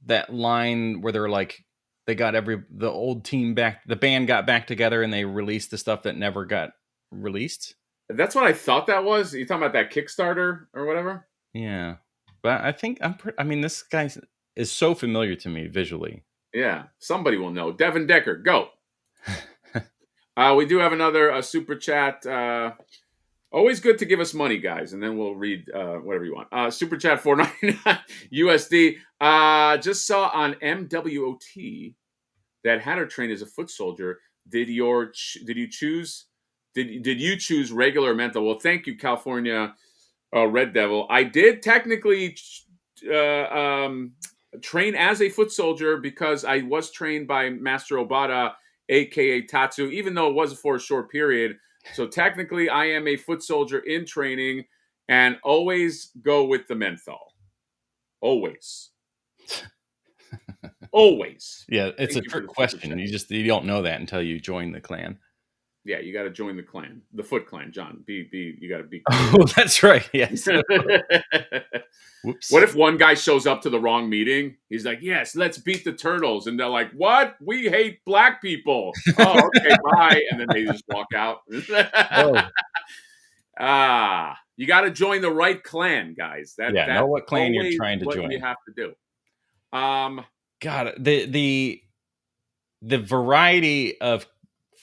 that line where they're like they got the old team back. The band got back together and they released the stuff that never got released. That's what I thought that was. You talking about that Kickstarter or whatever? Yeah, but I think I mean, this guy is so familiar to me visually. Yeah, somebody will know. Devin Decker, go. We do have another super chat. Always good to give us money, guys, and then we'll read whatever you want. Super chat $4.99 USD. Just saw on MWOT that Hatter trained as a foot soldier. Did you choose regular or mental? Well, thank you, California Red Devil. I did technically train as a foot soldier because I was trained by Master Obata, aka Tatsu, even though it was for a short period. So technically, I am a foot soldier in training, and always go with the menthol. Always. Always. Yeah, it's a trick question. You don't know that until you join the clan. Yeah, you got to join the clan, the Foot Clan, John. You got to be. Oh, that's right. Yes. Whoops. What if one guy shows up to the wrong meeting? He's like, "Yes, let's beat the turtles," and they're like, "What? We hate black people." Oh, okay, bye, and then they just walk out. You got to join the right clan, guys. That's know what clan you're trying to join. What you have to do. God, the variety of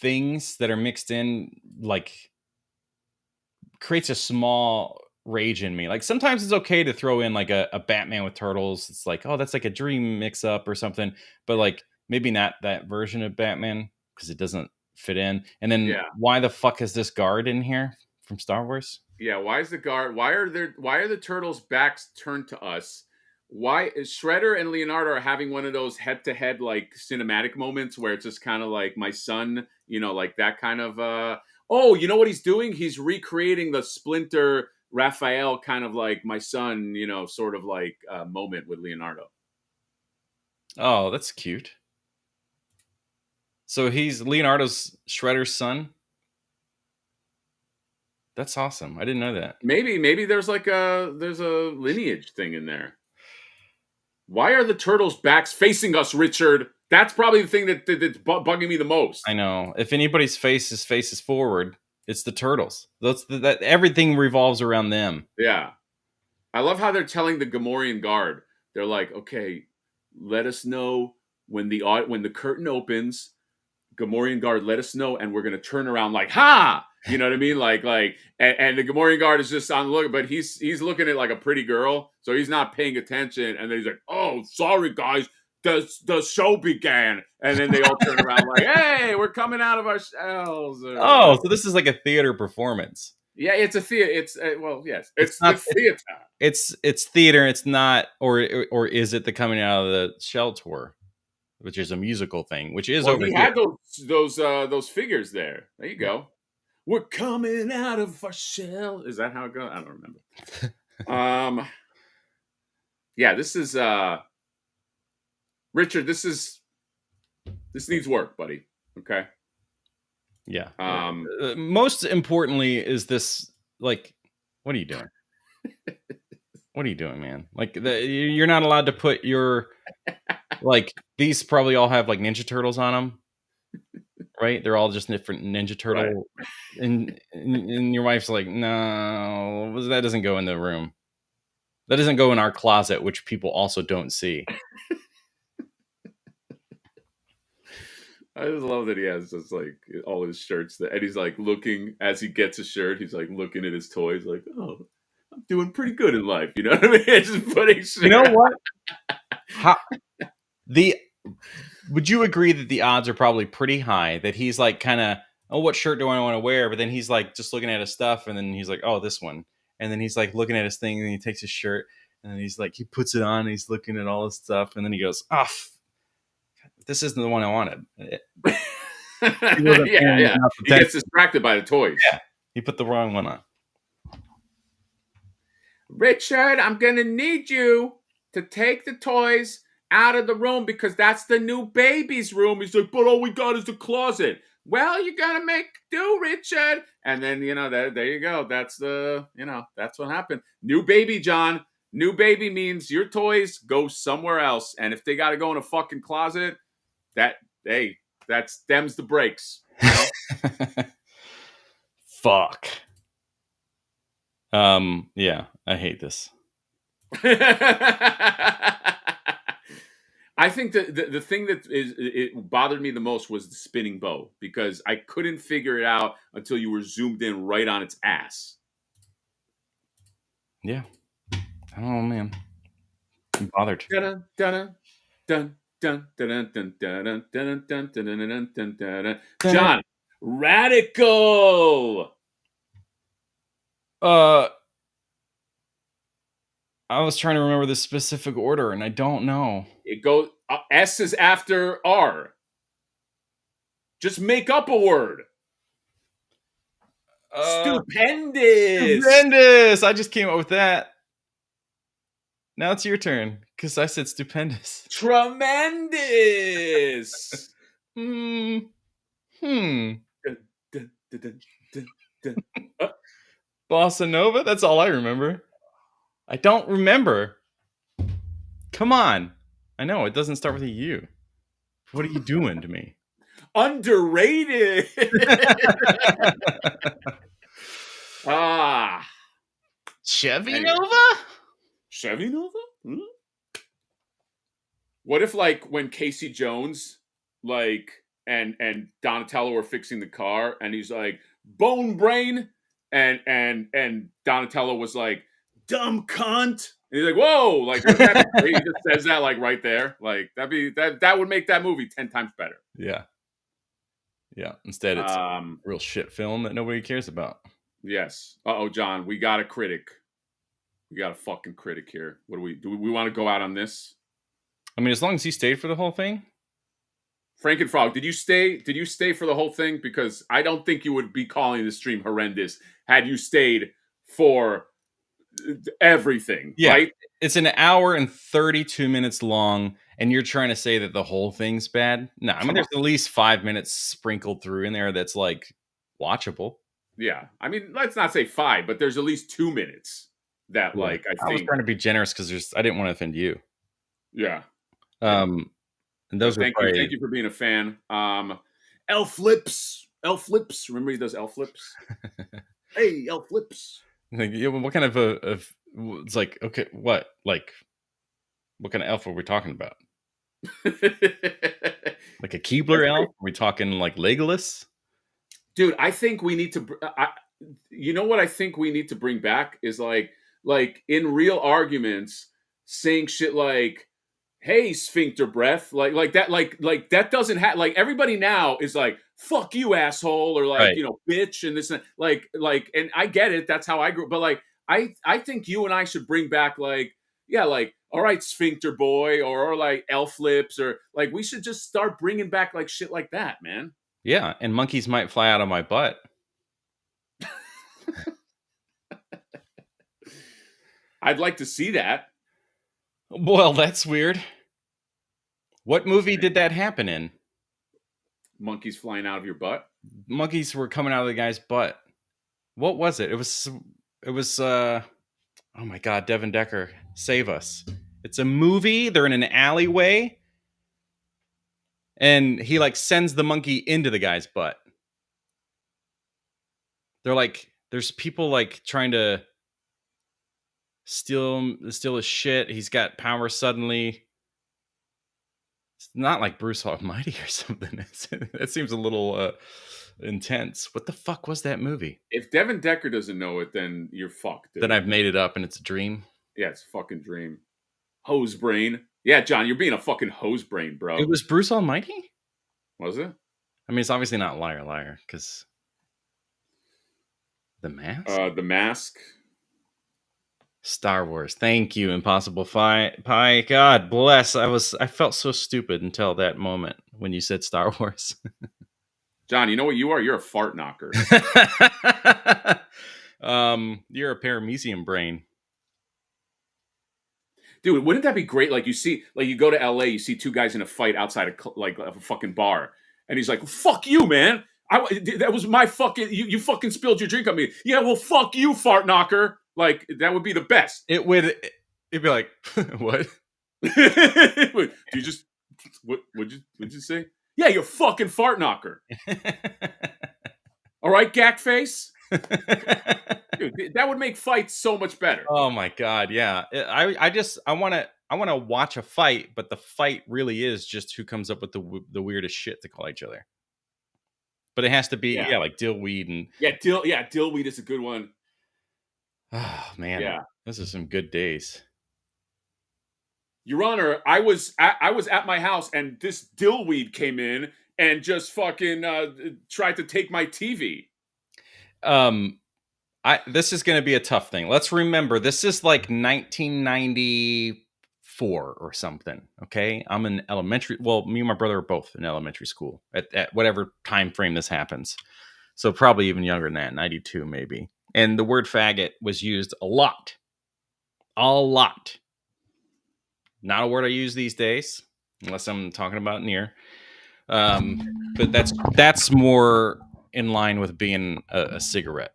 things that are mixed in like creates a small rage in me. Like sometimes it's okay to throw in like a Batman with turtles. It's like, oh, that's like a dream mix up or something, but like maybe not that version of Batman because it doesn't fit in. And then why the fuck is this guard in here from Star Wars? Yeah, why is the guard? Why are the turtles' backs turned to us? Why is Shredder and Leonardo are having one of those head-to-head like cinematic moments where it's just kind of like my son, like that kind of oh, you know what he's doing? He's recreating the Splinter Raphael kind of like my son, sort of like moment with Leonardo. Oh, that's cute. So he's Leonardo's Shredder's son? That's awesome. I didn't know that. Maybe there's a lineage thing in there. Why are the turtles' backs facing us, Richard? That's probably the thing that's bugging me the most. I know. If anybody's face is forward, it's the turtles. That everything revolves around them. Yeah. I love how they're telling the Gamorrean guard. They're like, okay, let us know when the curtain opens. Gamorrean guard, let us know, and we're gonna turn around like, ha! You know what I mean? And the Gamorrean guard is just on the look, but he's looking at like a pretty girl, so he's not paying attention. And then he's like, "Oh, sorry guys, the show began." And then they all turn around like, "Hey, we're coming out of our shells." Oh, so this is like a theater performance. Yeah, it's a theater. It's yes, it's the theater. It's theater. It's not, or is it the coming out of the shell tour, which is a musical thing, which is over he here. Had those figures there. There you go. We're coming out of our shell. Is that how it goes? I don't remember. Yeah, this is Richard. This needs work, buddy. Okay. Yeah. Most importantly, is this like, what are you doing? What are you doing, man? Like, you're not allowed to put your like these. Probably all have like Ninja Turtles on them. Right, they're all just different Ninja Turtle, right. and your wife's like, no, that doesn't go in the room. That doesn't go in our closet, which people also don't see. I just love that he has just like all his shirts, and he's like looking as he gets a shirt. He's like looking at his toys, like, oh, I'm doing pretty good in life. You know what I mean? Just putting. You know what? Would you agree that the odds are probably pretty high that he's like kind of, oh, what shirt do I want to wear? But then he's like just looking at his stuff, and then he's like, oh, this one. And then he's like looking at his thing, and he takes his shirt, and then he's like, he puts it on, and he's looking at all his stuff, and then he goes, oh, this isn't the one I wanted. Yeah. He gets distracted by the toys. Yeah, he put the wrong one on. Richard, I'm going to need you to take the toys out of the room because that's the new baby's room. He's like, but all we got is the closet. Well, you gotta make do, Richard. And then, there you go. That's that's what happened. New baby, John. New baby means your toys go somewhere else. And if they gotta go in a fucking closet, that stems the brakes. Fuck. Yeah, I hate this. I think that the thing that it bothered me the most was the spinning bow, because I couldn't figure it out until you were zoomed in right on its ass. Yeah. I don't know, man. I'm bothered. Dun, dun, dun, dun, dun, dun, dun. John, radical. I was trying to remember the specific order, and I don't know. It goes S is after R. Just make up a word. Stupendous. Stupendous. I just came up with that. Now it's your turn, because I said stupendous. Tremendous. Bossa Nova? That's all I remember. I don't remember. Come on. I know, it doesn't start with a U. What are you doing to me? Underrated. Chevy Nova? Chevy Nova? Hmm? What if, like, when Casey Jones, like, and Donatello were fixing the car, and he's like, bone brain, and Donatello was like, dumb cunt. And he's like, whoa, like, wouldn't that be great? He just says that, like, right there. Like, that would make that movie 10 times better. Yeah. Yeah. Instead, it's a real shit film that nobody cares about. Yes. Uh-oh, John, we got a critic. We got a fucking critic here. What do we want to go out on this? I mean, as long as he stayed for the whole thing. Frankenfrog, did you stay for the whole thing? Because I don't think you would be calling the stream horrendous had you stayed for everything. Yeah. Right? It's an hour and 32 minutes long, and you're trying to say that the whole thing's bad? No, I mean, there's at least 5 minutes sprinkled through in there that's, like, watchable. Yeah. I mean, let's not say 5, but there's at least 2 minutes that, like, I think... I was trying to be generous because I didn't want to offend you. Yeah. And those thank you for being a fan. Elf Lips. Remember he does Elf Lips? Hey, Elf Lips. Like, yeah, what kind of it's like, okay, what? Like, what kind of elf are we talking about? Like a Keebler elf? Are we talking like Legolas? Dude, I think we need to... you know what I think we need to bring back is like in real arguments saying shit like, hey, sphincter breath, like that, like that doesn't have, like, everybody now is like, fuck you, asshole, or like, right, bitch, and this and like, and I get it, that's how I grew up, but like, I think you and I should bring back, like, yeah, like, all right, sphincter boy, or like elf lips, or like, we should just start bringing back like shit like that, man. Yeah, and monkeys might fly out of my butt. I'd like to see that. Well, that's weird. What movie did that happen in? Monkeys flying out of your butt? Monkeys were coming out of the guy's butt. What was it? It was oh my God, Devin Decker, save us. It's a movie. They're in an alleyway. And he like sends the monkey into the guy's butt. They're like, there's people like trying to steal his shit. He's got power suddenly. It's not like Bruce Almighty or something. That seems a little intense. What the fuck was that movie? If Devin Decker doesn't know it, then you're fucked. Then I've made it up and it's a dream. Yeah, it's a fucking dream. Hose brain. Yeah, John, you're being a fucking hose brain, bro. It was Bruce Almighty? Was it? I mean, it's obviously not Liar Liar, because The Mask? The Mask. Star Wars. Thank you, Impossible Pie. God bless. I felt so stupid until that moment when you said Star Wars. John, you know what you are? You're a fart knocker. You're a paramecium brain. Dude, wouldn't that be great? Like you go to LA, you see two guys in a fight outside of a fucking bar, and he's like, "Fuck you, man! That was my fucking you fucking spilled your drink on me. Yeah, well, fuck you, fart knocker. Like that would be the best. It'd be like, what? Wait, you just what'd you say? Yeah, you're fucking fart knocker. All right, gack face. Dude, that would make fights so much better. Oh my god, yeah. I want to watch a fight, but the fight really is just who comes up with the weirdest shit to call each other. But it has to be like dillweed and dillweed is a good one. Oh man, this is some good days. Your Honor, I was at my house and this dillweed came in and just fucking tried to take my TV. This is going to be a tough thing. Let's remember, this is like 1994 or something. Okay, I'm in elementary. Well, me and my brother are both in elementary school at whatever time frame this happens. So probably even younger than that, 92 maybe. And the word faggot was used a lot. Not a word I use these days, unless I'm talking about near. But that's more in line with being a cigarette.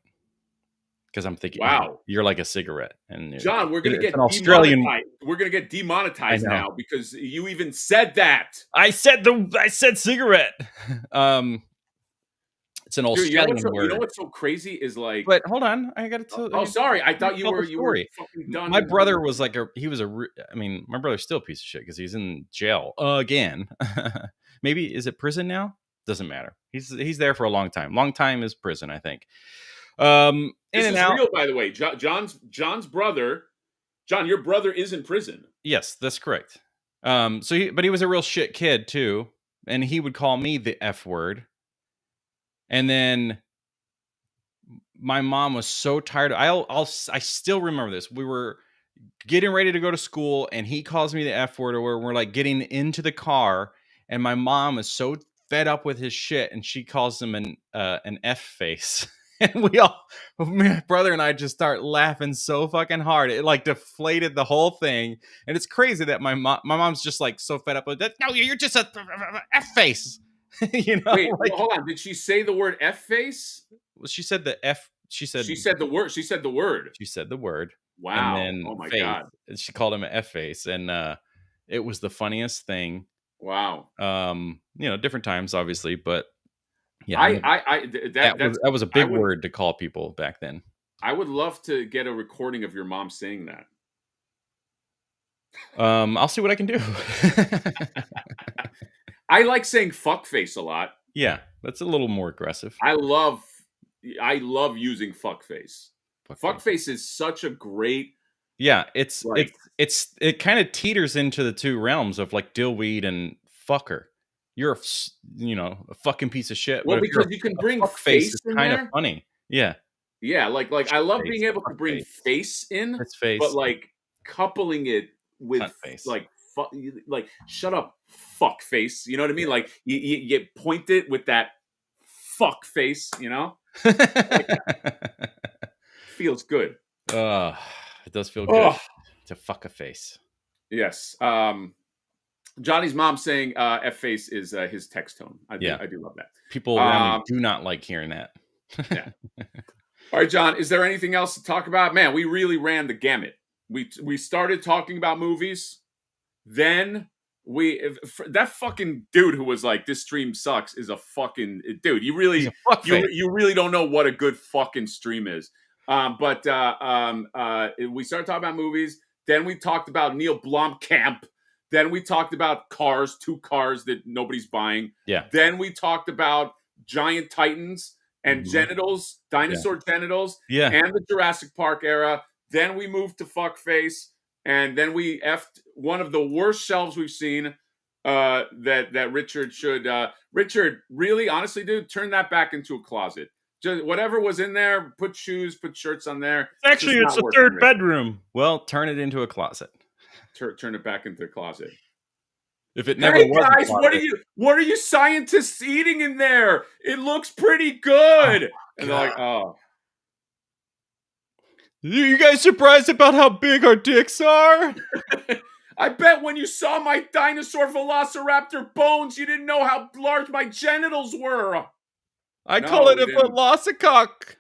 Because I'm thinking, wow, you're like a cigarette. And John, we're gonna get demonetized. We're gonna get demonetized now because you even said that. I said cigarette. It's an Australian word. You know what's so crazy is like. But hold on, I got to tell. Oh, sorry, I thought you were fucking done. My brother was like my brother's still a piece of shit because he's in jail again. Maybe is it prison now? Doesn't matter. He's there for a long time. Long time is prison, I think. This is real, by the way. John's brother. John, your brother is in prison. Yes, that's correct. But he was a real shit kid too, and he would call me the F word. And then my mom was so tired. I still remember this. We were getting ready to go to school, and he calls me the F word, or we're like getting into the car, and my mom is so fed up with his shit, and she calls him an F face. And my brother and I just start laughing so fucking hard. It like deflated the whole thing. And it's crazy that my mom's just like so fed up with that. No, you're just a F face. You know? Wait, hold on. Did she say the word F face? Well, she said the F. She said the word. She said the word. She said the word. Wow. And then oh my god. She called him an F face, and it was the funniest thing. Wow. Different times, obviously, but yeah, that was a big word to call people back then. I would love to get a recording of your mom saying that. I'll see what I can do. I like saying fuckface a lot. Yeah, that's a little more aggressive. I love using fuckface. Fuckface is such a great. Yeah, it kind of teeters into the two realms of like dillweed and fucker. You're a fucking piece of shit. Well, because you can bring face in kind there. of funny. Yeah. Yeah, like I love being able to bring face in, but like coupling it with like shut up, fuck face. You know what I mean? Like you point it with that fuck face. You know, feels good. It does feel good to fuck a face. Yes. Johnny's mom saying F face is his text tone. I do love that. People around me do not like hearing that. Yeah. All right, John, is there anything else to talk about? Man, we really ran the gamut. We started talking about movies. Then that fucking dude who was like, this stream sucks is a fucking dude. You really don't know what a good fucking stream is. But we started talking about movies. Then we talked about Neil Blomkamp. Then we talked about cars, 2 cars that nobody's buying. Yeah. Then we talked about giant titans and genitals, dinosaur genitals, and the Jurassic Park era. Then we moved to fuckface, and then we effed one of the worst shelves we've seen. That Richard should. Richard, really, honestly, dude, turn that back into a closet. Just whatever was in there, put shoes, put shirts on there. Actually, it's a third bedroom. Well, turn it into a closet. Turn it back into the closet. If it never was, guys, what are you scientists eating in there? It looks pretty good. And they're like, oh. You guys surprised about how big our dicks are? I bet when you saw my dinosaur velociraptor bones, you didn't know how large my genitals were. I No, call it we a didn't. velocicock.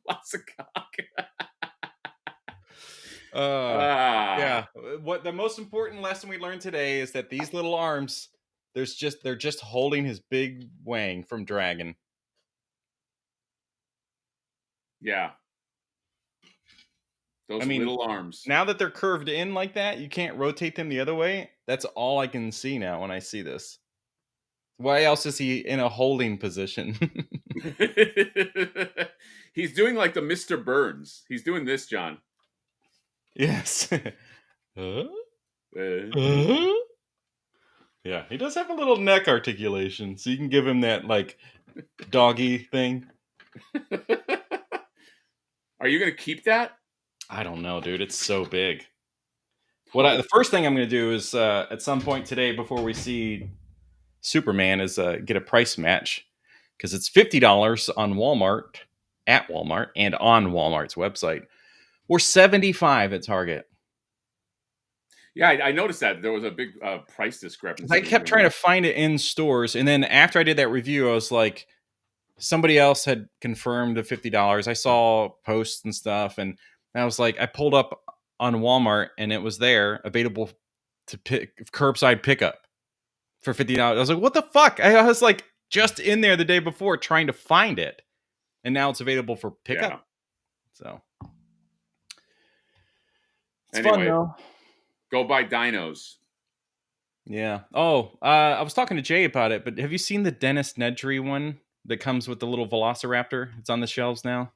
Velocicock. Yeah. What the most important lesson we learned today is that these little arms, they're just holding his big wang from Dragon. Yeah. Those little arms. Now that they're curved in like that, you can't rotate them the other way. That's all I can see now when I see this. Why else is he in a holding position? He's doing like the Mr. Burns. He's doing this, John. Yes. Yeah, he does have a little neck articulation, so you can give him that like doggy thing. Are you gonna keep that? I don't know, dude. It's so big. The first thing I'm gonna do is at some point today, before we see Superman, is get a price match, because it's $50 on Walmart, at Walmart, and on Walmart's website, or $75 at Target. Yeah, I noticed that there was a big price discrepancy. I kept trying to find it in stores, and then after I did that review, I was like, somebody else had confirmed the $50. I saw posts and stuff, and I was like, I pulled up on Walmart, and it was there, available to pick curbside pickup for $50. I was like, what the fuck? I was like just in there the day before trying to find it, and now it's available for pickup. Yeah. So it's anyway, fun though. Go buy dinos. Yeah. Oh, I was talking to Jay about it, but have you seen the Dennis Nedry one that comes with the little velociraptor? It's on the shelves now.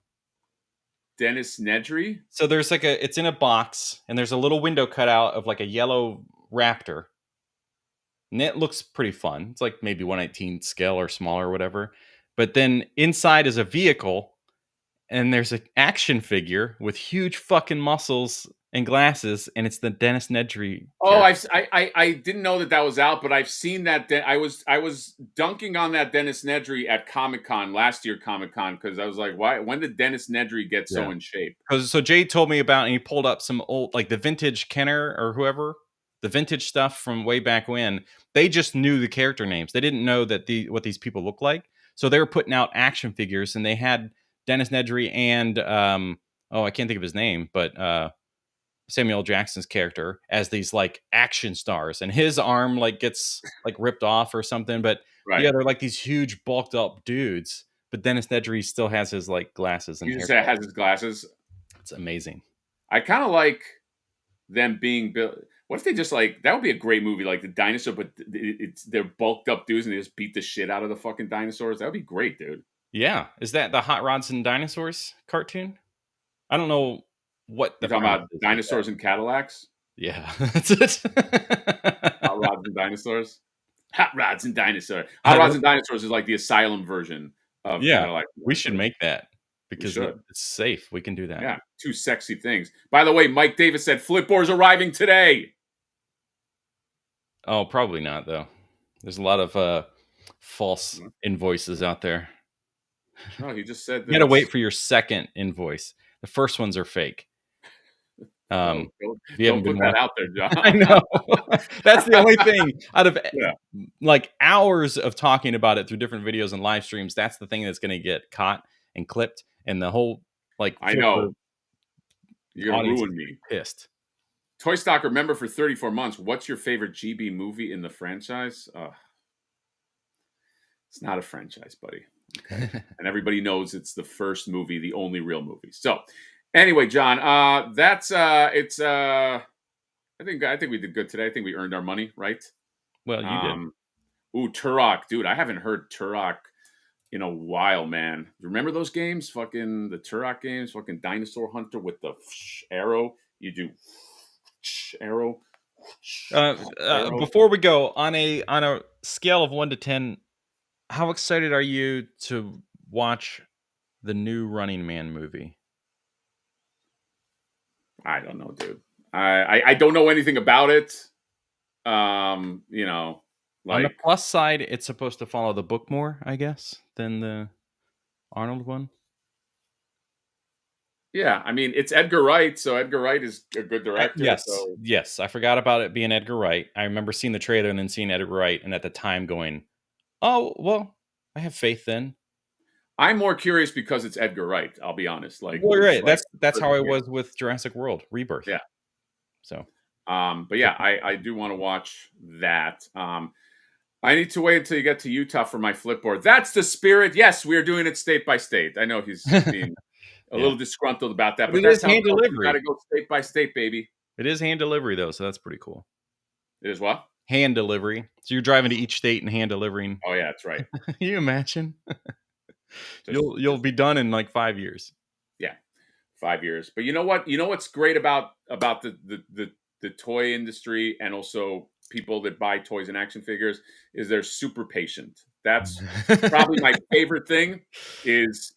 Dennis Nedry? So there's like it's in a box, and there's a little window cut out of like a yellow raptor. And it looks pretty fun. It's like maybe 1/18 scale or smaller or whatever. But then inside is a vehicle, and there's an action figure with huge fucking muscles and glasses, and it's the Dennis Nedry. Oh, I didn't know that was out, but I've seen that. I was dunking on that Dennis Nedry at Comic-Con last year, Comic-Con, because I was like, why? When did Dennis Nedry get so in shape? So Jay told me about, and he pulled up some old, like the vintage Kenner or whoever, the vintage stuff from way back when. They just knew the character names. They didn't know that what these people look like. So they were putting out action figures, and they had Dennis Nedry and I can't think of his name, but Samuel Jackson's character as these like action stars, and his arm like gets like ripped off or something. But yeah, they're like these huge bulked up dudes. But Dennis Nedry still has his like glasses and hair. Has his glasses. It's amazing. I kind of like them being built. What if they just like, that would be a great movie, like the Dinosaur, but they're bulked up dudes and they just beat the shit out of the fucking dinosaurs. That would be great, dude. Yeah. Is that the Hot Rods and Dinosaurs cartoon? I don't know what you're talking about. Dinosaurs and Cadillacs? Yeah, that's it. Hot Rods and Dinosaurs? Hot Rods and Dinosaurs. Hot Rods and Dinosaurs is like the asylum version of Cadillac. We should make that because it's safe. We can do that. Yeah, two sexy things. By the way, Mike Davis said Flipboard's arriving today. Oh, probably not, though. There's a lot of false invoices out there. No, he just said you got to wait for your second invoice. The first ones are fake. Don't put that out there, John. I know. That's the only thing out of like hours of talking about it through different videos and live streams. That's the thing that's going to get caught and clipped, and the whole like. I know. You're gonna ruin me. Pissed. Toy Stalker member for 34 months. What's your favorite GB movie in the franchise? It's not a franchise, buddy. Okay. And everybody knows it's the first movie, the only real movie. So, anyway, John, that's it's. I think we did good today. I think we earned our money, right? Well, you did. Ooh, Turok, dude! I haven't heard Turok in a while, man. Remember those games? Fucking the Turok games. Fucking Dinosaur Hunter with the arrow. You do arrow. Before we go, on a scale of 1 to 10, how excited are you to watch the new Running Man movie? I don't know, dude. I don't know anything about it. You know, like on the plus side, it's supposed to follow the book more, I guess, than the Arnold one. Yeah, I mean, it's Edgar Wright, so Edgar Wright is a good director. Yes, So yes. I forgot about it being Edgar Wright. I remember seeing the trailer and then seeing Edgar Wright, and at the time going, "Oh well, I have faith then." I'm more curious because it's Edgar Wright. I'll be honest. Like Well, it's right. like That's how I was with Jurassic World Rebirth. yeah. So, But yeah, I do want to watch that. I need to wait until you get to Utah for my Flipboard. That's the spirit. Yes, we are doing it state by state. I know he's being a yeah, little disgruntled about that, but but it is that's how it hand goes. You got delivery. to go state by state, baby. It is hand delivery though, so that's pretty cool. It is what? Hand delivery. So you're driving to each state and hand delivering. Oh yeah, that's right. Can you imagine? Just, You'll be done in like 5 years. yeah, 5 years. But you know what? You know what's great about the toy industry and also people that buy toys and action figures is they're super patient. That's probably my favorite thing. Is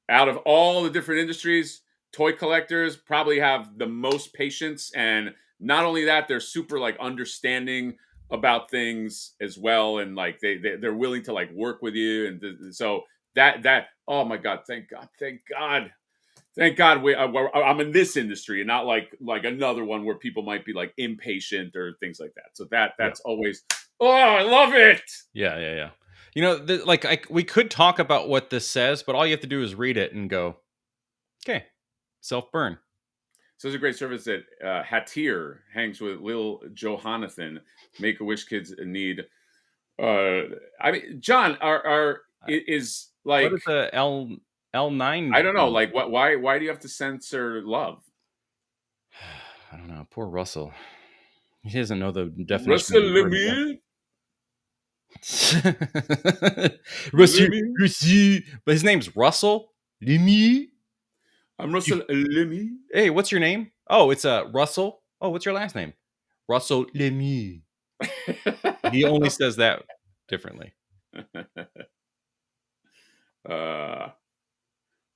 out of all the different industries, toy collectors probably have the most patience, and not only that, they're super like understanding about things as well, and like they're willing to like work with you, and so that oh my god, thank God I'm in this industry and not like another one where people might be like impatient or things like that. So Yeah. that's always, oh, I love it. Yeah. You know, we could talk about what this says, but all you have to do is read it and go, okay, self burn. So it's a great service that Hatir hangs with Lil Johanathan, Make a Wish kids in need. I mean, John, is What like is the L9? I don't know, like why do you have to censor love? I don't know. Poor Russell. He doesn't know the definition Russell of the word. Lemire? Russie, but his name's Russell Lemmy. I'm Russell Lemire. Hey, what's your name? Oh, it's Russell. Oh, what's your last name? Russell Lemmy. He only says that differently. All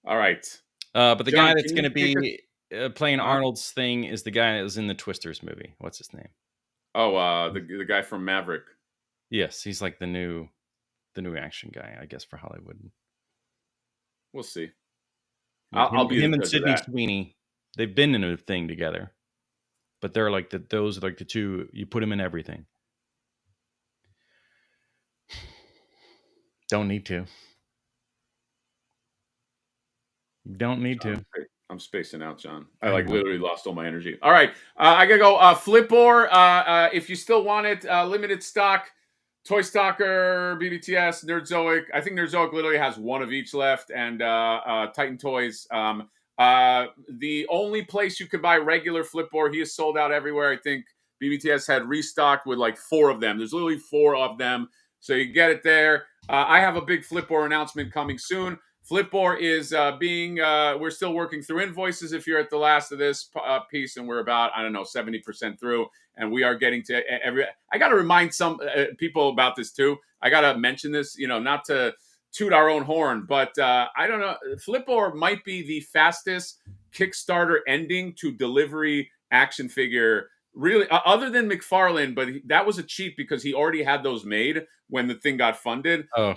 right. But the John, guy that's can going to you be playing Huh? Arnold's thing is the guy that was in the Twisters movie. What's his name? Oh, the guy from Maverick. Yes, he's like the new action guy, I guess, for Hollywood. We'll see. Yeah, I'll be the him and judge of Sydney that. Sweeney. They've been in a thing together, but they're like those are like the two. You put them in everything. Don't need to. Don't need to. I'm spacing out, John. I I like know. literally lost all my energy. All right, I gotta go. Flipboard. If you still want it, limited stock. Toy Stalker, BBTS, Nerdzoic. I think Nerdzoic literally has one of each left, and Titan Toys. The only place you could buy regular Flipboard, he is sold out everywhere. I think BBTS had restocked with like 4 of them. There's literally 4 of them, so you get it there. I have a big Flipboard announcement coming soon. Flipboard is we're still working through invoices if you're at the last of this piece, and we're about, I don't know, 70% through, and we are getting to I got to remind some people about this too. I got to mention this, not to toot our own horn, but I don't know. Flipboard might be the fastest Kickstarter ending to delivery action figure, really, other than McFarlane, but that was a cheat because he already had those made when the thing got funded. Oh,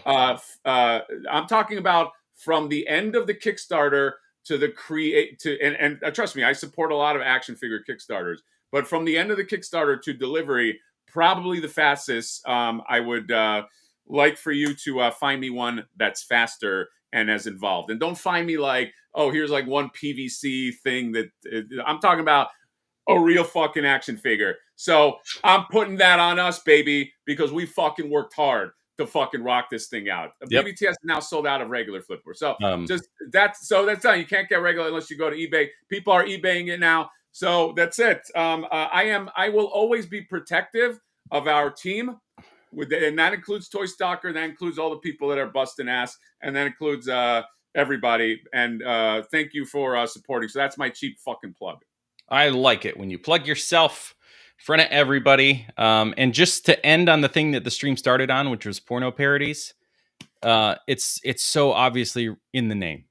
I'm talking about from the end of the Kickstarter to the and trust me, I support a lot of action figure Kickstarters, but from the end of the Kickstarter to delivery, probably the fastest. I would like for you to find me one that's faster and as involved, and don't find me like, oh, here's like one PVC thing that I'm talking about a real fucking action figure. So I'm putting that on us, baby, because we fucking worked hard to fucking rock this thing out. Yep. BBTS is now sold out of regular Flipboard. So that's done. You can't get regular unless you go to eBay. People are eBaying it now. So that's it. I will always be protective of our team. And that includes Toy Stalker. That includes all the people that are busting ass. And that includes everybody. And thank you for supporting. So that's my cheap fucking plug. I like it when you plug yourself in front of everybody. And just to end on the thing that the stream started on, which was porno parodies, it's so obviously in the name.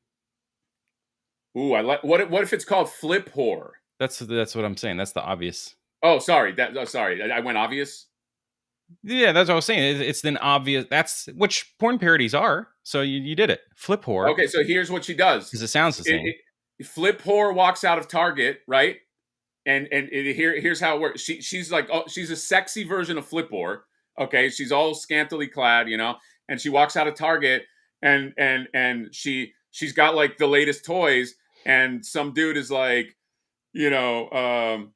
Ooh, I like. What if it's called Flip Whore? That's what I'm saying. That's the obvious. Oh, sorry. Sorry. I went obvious. Yeah, that's what I was saying. It's an obvious. That's which porn parodies are. So you did it. Flip Whore. Okay, so here's what she does. Because it sounds the same. Flip whore walks out of Target, right? And here's how it works. She's like, oh, she's a sexy version of Flip whore. Okay, she's all scantily clad, you know, and she walks out of Target, and she's got like the latest toys, and some dude is like, you know,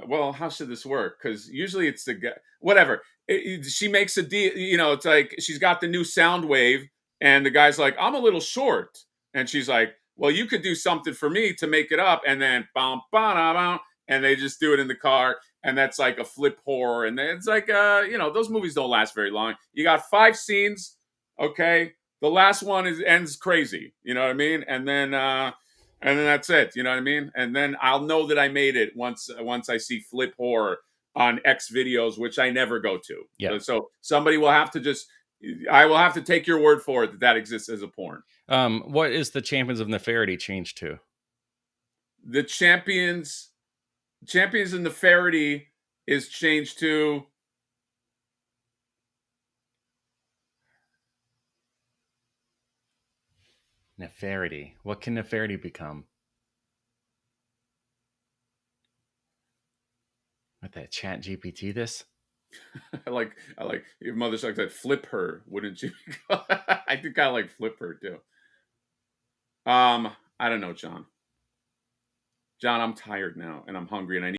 well, how should this work? Because usually it's the guy, whatever. She makes a deal, you know, it's like she's got the new sound wave, and the guy's like, I'm a little short. And she's like, well, you could do something for me to make it up. And then, bum, ba-da-bum, and they just do it in the car. And that's like a flip horror. And it's like, you know, those movies don't last very long. You got 5 scenes, okay? The last one ends crazy, you know what I mean? And then that's it, you know what I mean? And then I'll know that I made it once I see flip horror on X videos, which I never go to. Yeah. So somebody will have to I will have to take your word for it that exists as a porn. What is the Champions of Nefarity changed to? The Champions of Nefarity is changed to Nefarity. What can Nefarity become? What that Chat GPT this? I like your mother's like that. Flip her, wouldn't you? I think I like flip her too. I don't know, John. I'm tired now and I'm hungry and I need